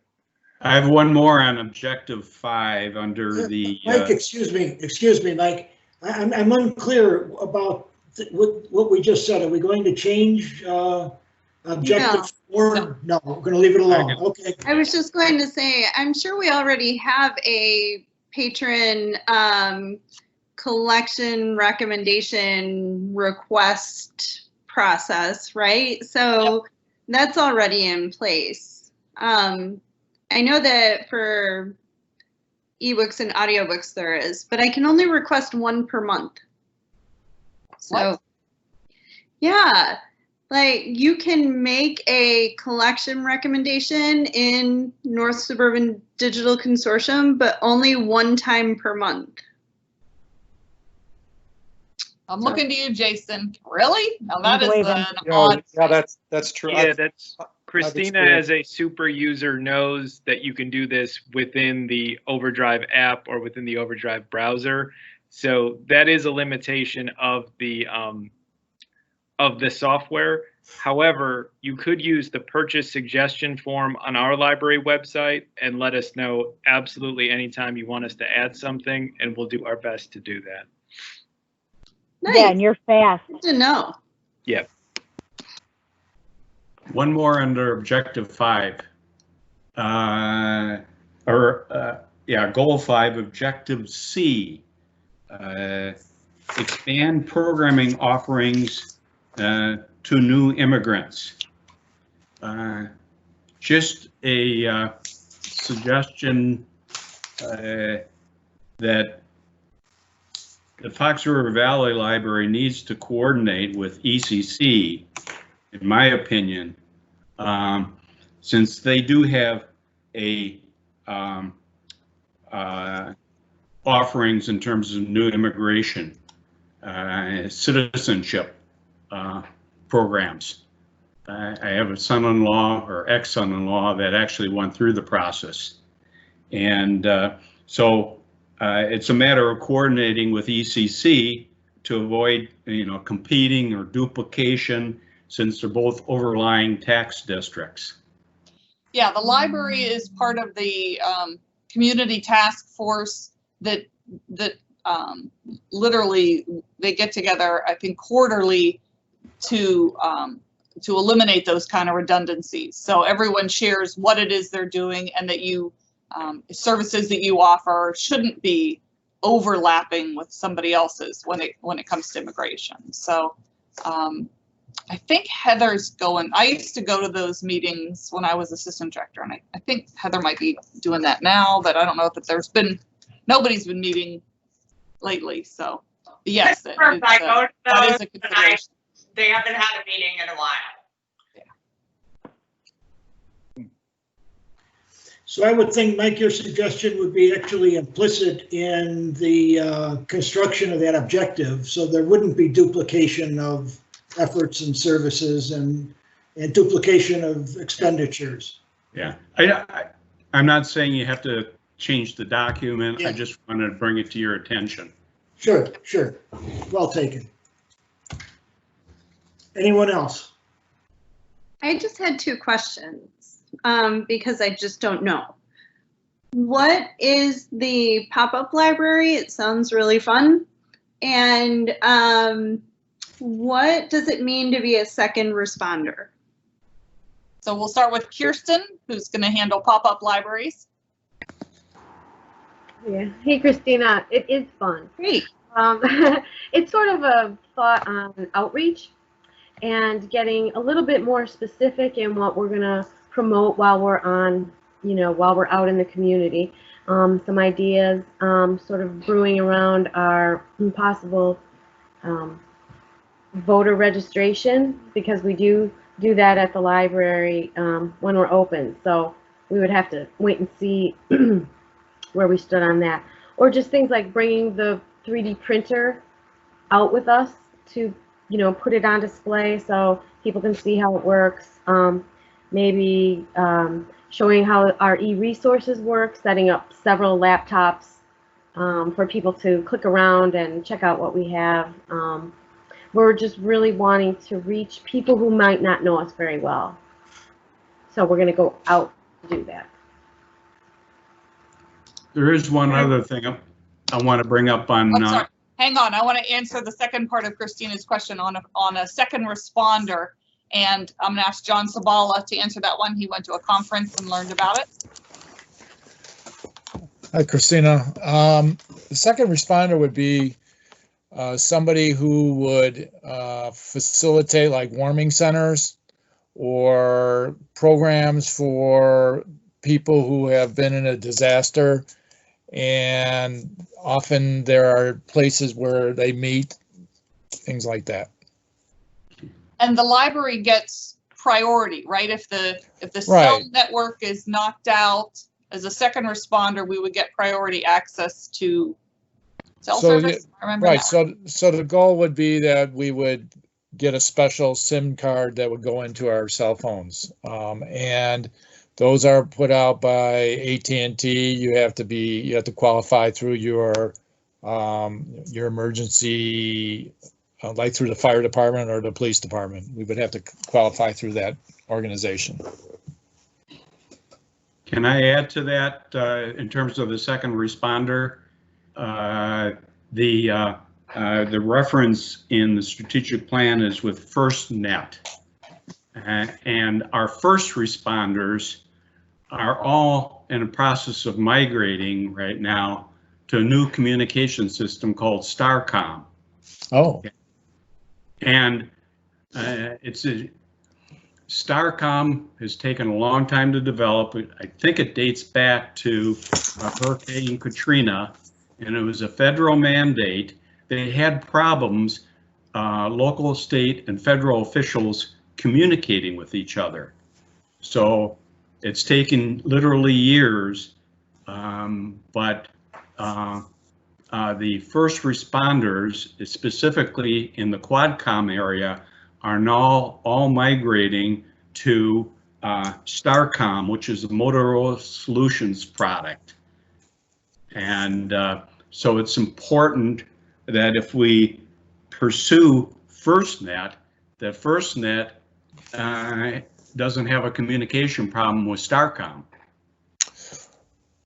I have one more on objective 5 under the. Mike, excuse me, Mike. I'm unclear about what we just said. Are we going to change objective 4? No, we're going to leave it alone. Okay. I was just going to say, I'm sure we already have a patron collection recommendation request process, right? So that's already in place. I know that for ebooks and audiobooks there is, but I can only request 1 per month. So, what? Yeah. Like, you can make a collection recommendation in North Suburban Digital Consortium, but only 1 time per month. I'm looking to you, Jason. Really? Now that He's is waving. an Yeah, odd. yeah, that's true. Yeah, that's Christina experienced- as a super user knows that you can do this within the Overdrive app or within the Overdrive browser. So that is a limitation of the software. However, you could use the purchase suggestion form on our library website and let us know absolutely anytime you want us to add something, and we'll do our best to do that. Yeah, Nice. and you're fast. Good to know. Yep. One more under objective 5. Goal 5, objective C. Expand programming offerings to new immigrants. Just a suggestion that the Fox River Valley Library needs to coordinate with ECC, in my opinion, since they do have offerings in terms of new immigration, citizenship programs. I have a son-in-law or ex-son-in-law that actually went through the process. And so it's a matter of coordinating with ECC to avoid, competing or duplication, since they're both overlying tax districts. Yeah, the library is part of the community task force that literally they get together, I think, quarterly to eliminate those kind of redundancies. So everyone shares what it is they're doing, and that services that you offer shouldn't be overlapping with somebody else's when it comes to immigration. So I think Heather's going. I used to go to those meetings when I was assistant director, and I think Heather might be doing that now, but I don't know if nobody's been meeting lately. So yes, that is a consideration. They haven't had a meeting in a while. So I would think, Mike, your suggestion would be actually implicit in the construction of that objective, so there wouldn't be duplication of efforts and services and duplication of expenditures. Yeah, I'm not saying you have to change the document. Yeah. I just wanted to bring it to your attention. Sure. Well taken. Anyone else? I just had 2 questions because I just don't know. What is the pop-up library? It sounds really fun. And what does it mean to be a second responder? So we'll start with Kirsten, who's going to handle pop-up libraries. Yeah. Hey, Christina. It is fun. Great. It's sort of a thought on outreach and getting a little bit more specific in what we're going to promote while we're while we're out in the community. Some ideas sort of brewing around our possible voter registration, because we do that at the library when we're open. So we would have to wait and see where we stood on that. Or just things like bringing the 3D printer out with us to, put it on display so people can see how it works. Maybe showing how our e-resources work, setting up several laptops for people to click around and check out what we have. We're just really wanting to reach people who might not know us very well. So we're going to go out to do that. There is one other thing I want to bring up on. I'm sorry. Hang on. I want to answer the second part of Christina's question on a second responder. And I'm going to ask John Sabala to answer that one. He went to a conference and learned about it. Hi, Christina. The second responder would be somebody who would facilitate like warming centers or programs for people who have been in a disaster. And often there are places where they meet, things like that. And the library gets priority, right? If the cell network is knocked out, as a second responder, we would get priority access to Cell So, service, I remember right, that. so the goal would be that we would get a special SIM card that would go into our cell phones. And those are put out by AT&T. You have to qualify through your emergency, like through the fire department or the police department. We would have to qualify through that organization. Can I add to that in terms of the second responder? The reference in the strategic plan is with FirstNet. And our first responders are all in a process of migrating right now to a new communication system called Starcom. Oh. And Starcom has taken a long time to develop. I think it dates back to Hurricane Katrina, and it was a federal mandate. They had problems, local, state, and federal officials communicating with each other. So it's taken literally years, but the first responders, specifically in the Quadcom area, are now all migrating to Starcom, which is a Motorola Solutions product. And so it's important that if we pursue FirstNet, that FirstNet doesn't have a communication problem with Starcom.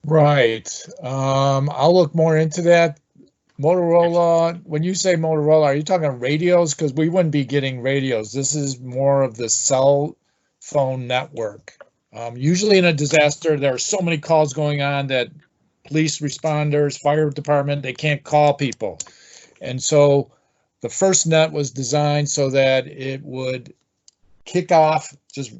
Right. I'll look more into that. Motorola, when you say Motorola, are you talking radios? Because we wouldn't be getting radios. This is more of the cell phone network. Usually in a disaster, there are so many calls going on that police responders, fire department, they can't call people. And so the FirstNet was designed so that it would kick off just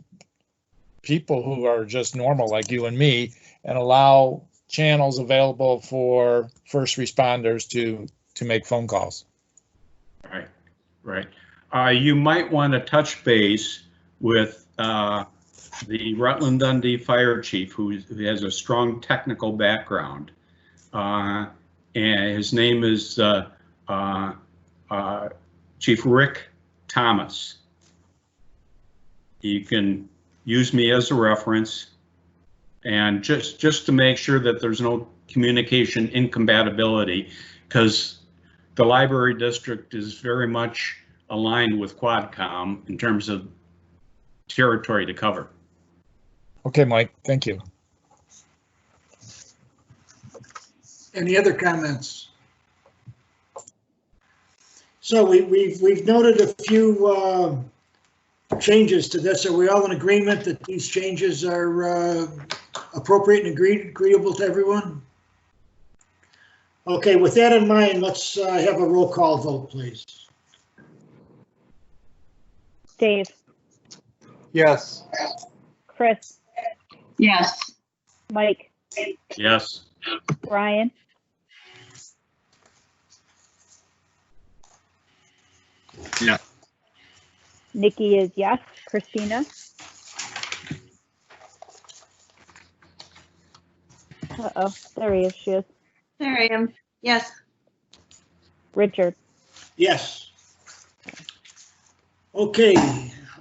people who are just normal like you and me and allow channels available for first responders to make phone calls. Right, right. You might want to touch base with the Rutland Dundee Fire Chief, who has a strong technical background. And his name is Chief Rick Thomas. You can use me as a reference. And just to make sure that there's no communication incompatibility, because the library district is very much aligned with Quadcom in terms of territory to cover. Okay, Mike, thank you. Any other comments? So we've noted a few changes to this. Are we all in agreement that these changes are appropriate and agreeable to everyone? Okay, with that in mind, let's have a roll call vote, please. Dave, Yes. Chris, Yes. Mike, Yes. Brian, Yeah. Nikki is yes. Christina? Uh-oh, there he is. She is. There I am. Yes. Richard? Yes. Okay,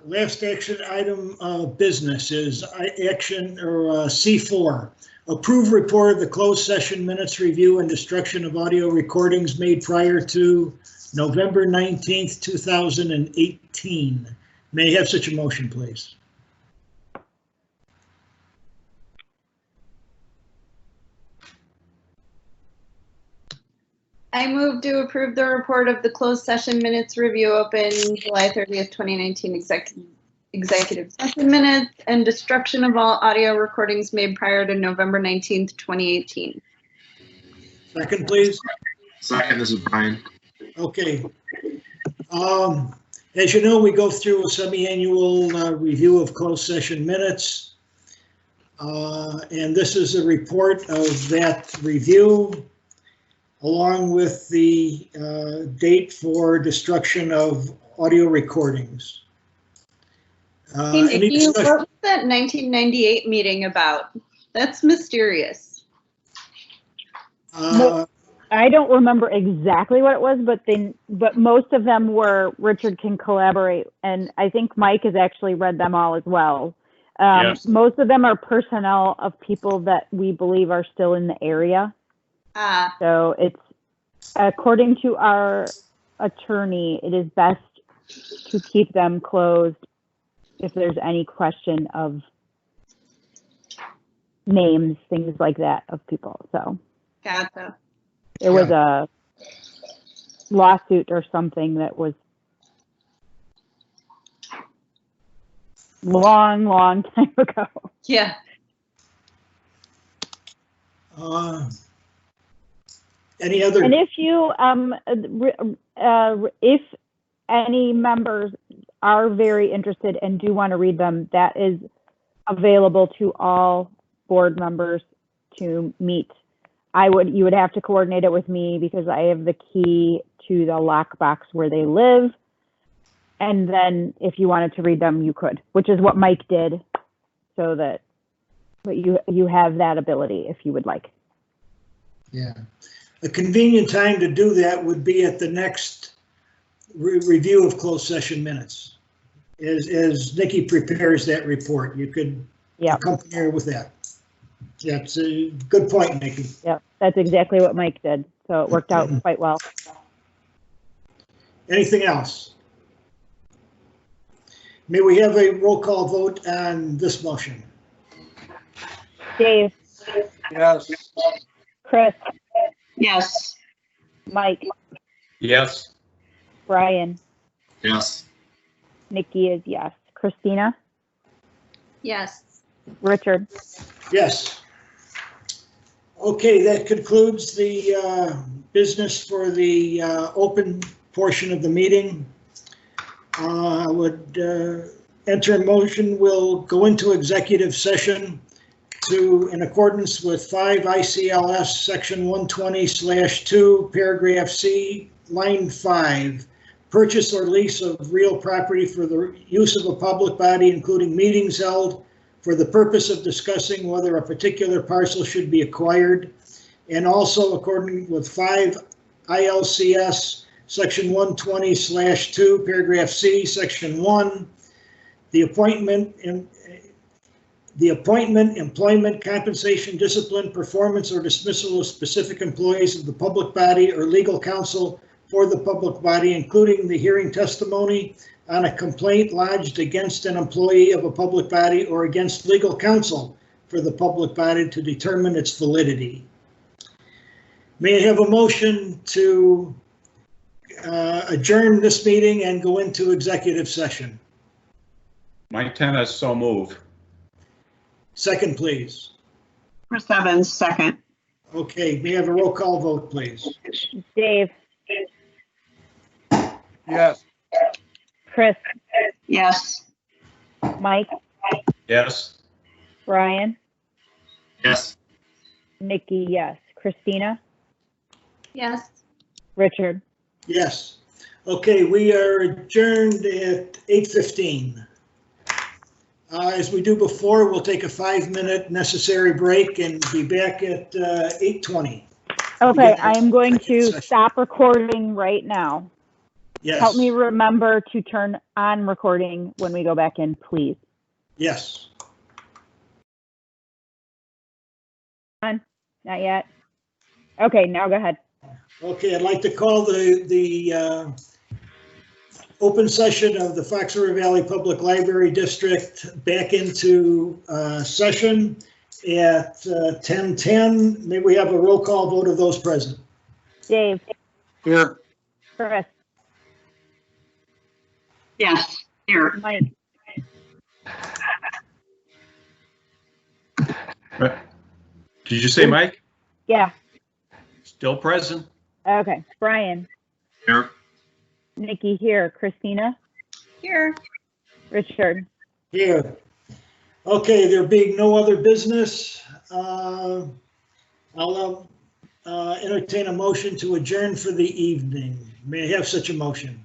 last action item of business is action or C4. Approve report of the closed session minutes review and destruction of audio recordings made prior to November 19th, 2018. May I have such a motion, please? I move to approve the report of the closed session minutes review open July 30th, 2019 executive session minutes and destruction of all audio recordings made prior to November 19th, 2018. Second, please. Second, this is Brian. Okay. As you know, we go through a semi-annual review of closed session minutes. And this is a report of that review, along with the date for destruction of audio recordings. Hey, Nikki, what was that 1998 meeting about? That's mysterious. I don't remember exactly what it was, but most of them were Richard can collaborate, and I think Mike has actually read them all as well. Yes. Most of them are personnel of people that we believe are still in the area. So it's, according to our attorney, it is best to keep them closed if there's any question of names, things like that of people. So Gotcha. there was a lawsuit or something that was long time ago. Yeah. Any other? And if you, if any members are very interested and do want to read them, that is available to all board members to meet. You would have to coordinate it with me because I have the key to the lockbox where they live. And then if you wanted to read them, you could, which is what Mike did, so that, but you have that ability if you would like. Yeah. A convenient time to do that would be at the next review of closed session minutes. As Nikki prepares that report, you could accompany her with that. That's a good point, Nikki. Yeah, that's exactly what Mike did. So it worked out quite well. Anything else? May we have a roll call vote on this motion? Dave. Yes. Chris. Yes. Mike. Yes. Brian. Yes. Nikki is yes. Christina. Yes. Richard. Yes. Okay, that concludes the business for the open portion of the meeting. I would enter a motion. We'll go into executive session in accordance with 5 ICLS section 120/2, paragraph C, line 5. Purchase or lease of real property for the use of a public body, including meetings held for the purpose of discussing whether a particular parcel should be acquired. And also according with 5 ILCS section 120/2, paragraph C, section 1, the appointment, employment, compensation, discipline, performance, or dismissal of specific employees of the public body or legal counsel for the public body, including the hearing testimony on a complaint lodged against an employee of a public body or against legal counsel for the public body to determine its validity. May I have a motion to adjourn this meeting and go into executive session? Mike Tennis, so move. Second, please. Chris Evans, second. Okay, may I have a roll call vote, please? Dave. Yes. Chris. Yes. Mike. Yes. Brian. Yes. Nikki, yes. Christina. Yes. Richard. Yes. Okay, we are adjourned at 8:15. As we do before, we'll take a 5-minute necessary break and be back at 8:20. Okay, I am going to stop recording right now. Yes. Help me remember to turn on recording when we go back in, please. Yes. On? Not yet. Okay, now go ahead. Okay, I'd like to call the open session of the Fox River Valley Public Library District back into session at 10:10. May we have a roll call vote of those present? Dave. Here. Chris. Yes. Here. Mike. Did you say Mike? Yeah. Still present. Okay. Brian. Here. Nikki here. Christina. Here. Richard. Here. Okay, there being no other business, I'll entertain a motion to adjourn for the evening. May I have such a motion?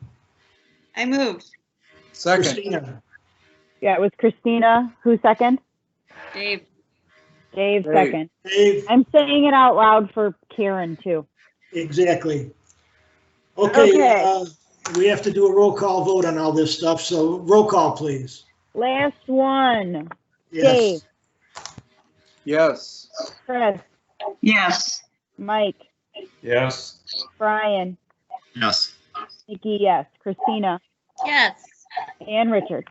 I moved. Second. Christina. Yeah, it was Christina. Who second? Dave. Dave Dave. second. Dave. I'm saying it out loud for Karen too. Exactly. Okay, Okay. we have to do a roll call vote on all this stuff, so roll call, please. Last one. Yes. Yes. Chris, Yes. Mike, Yes. Brian, Yes. Nikki, yes. Christina, Yes. and Richard.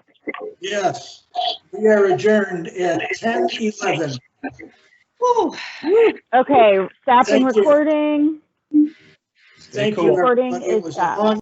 Yes. We are adjourned at 10:11. Woo. Okay, stopping Thank you. recording. Thank cool. you, Recording everybody. It is was a stopped. long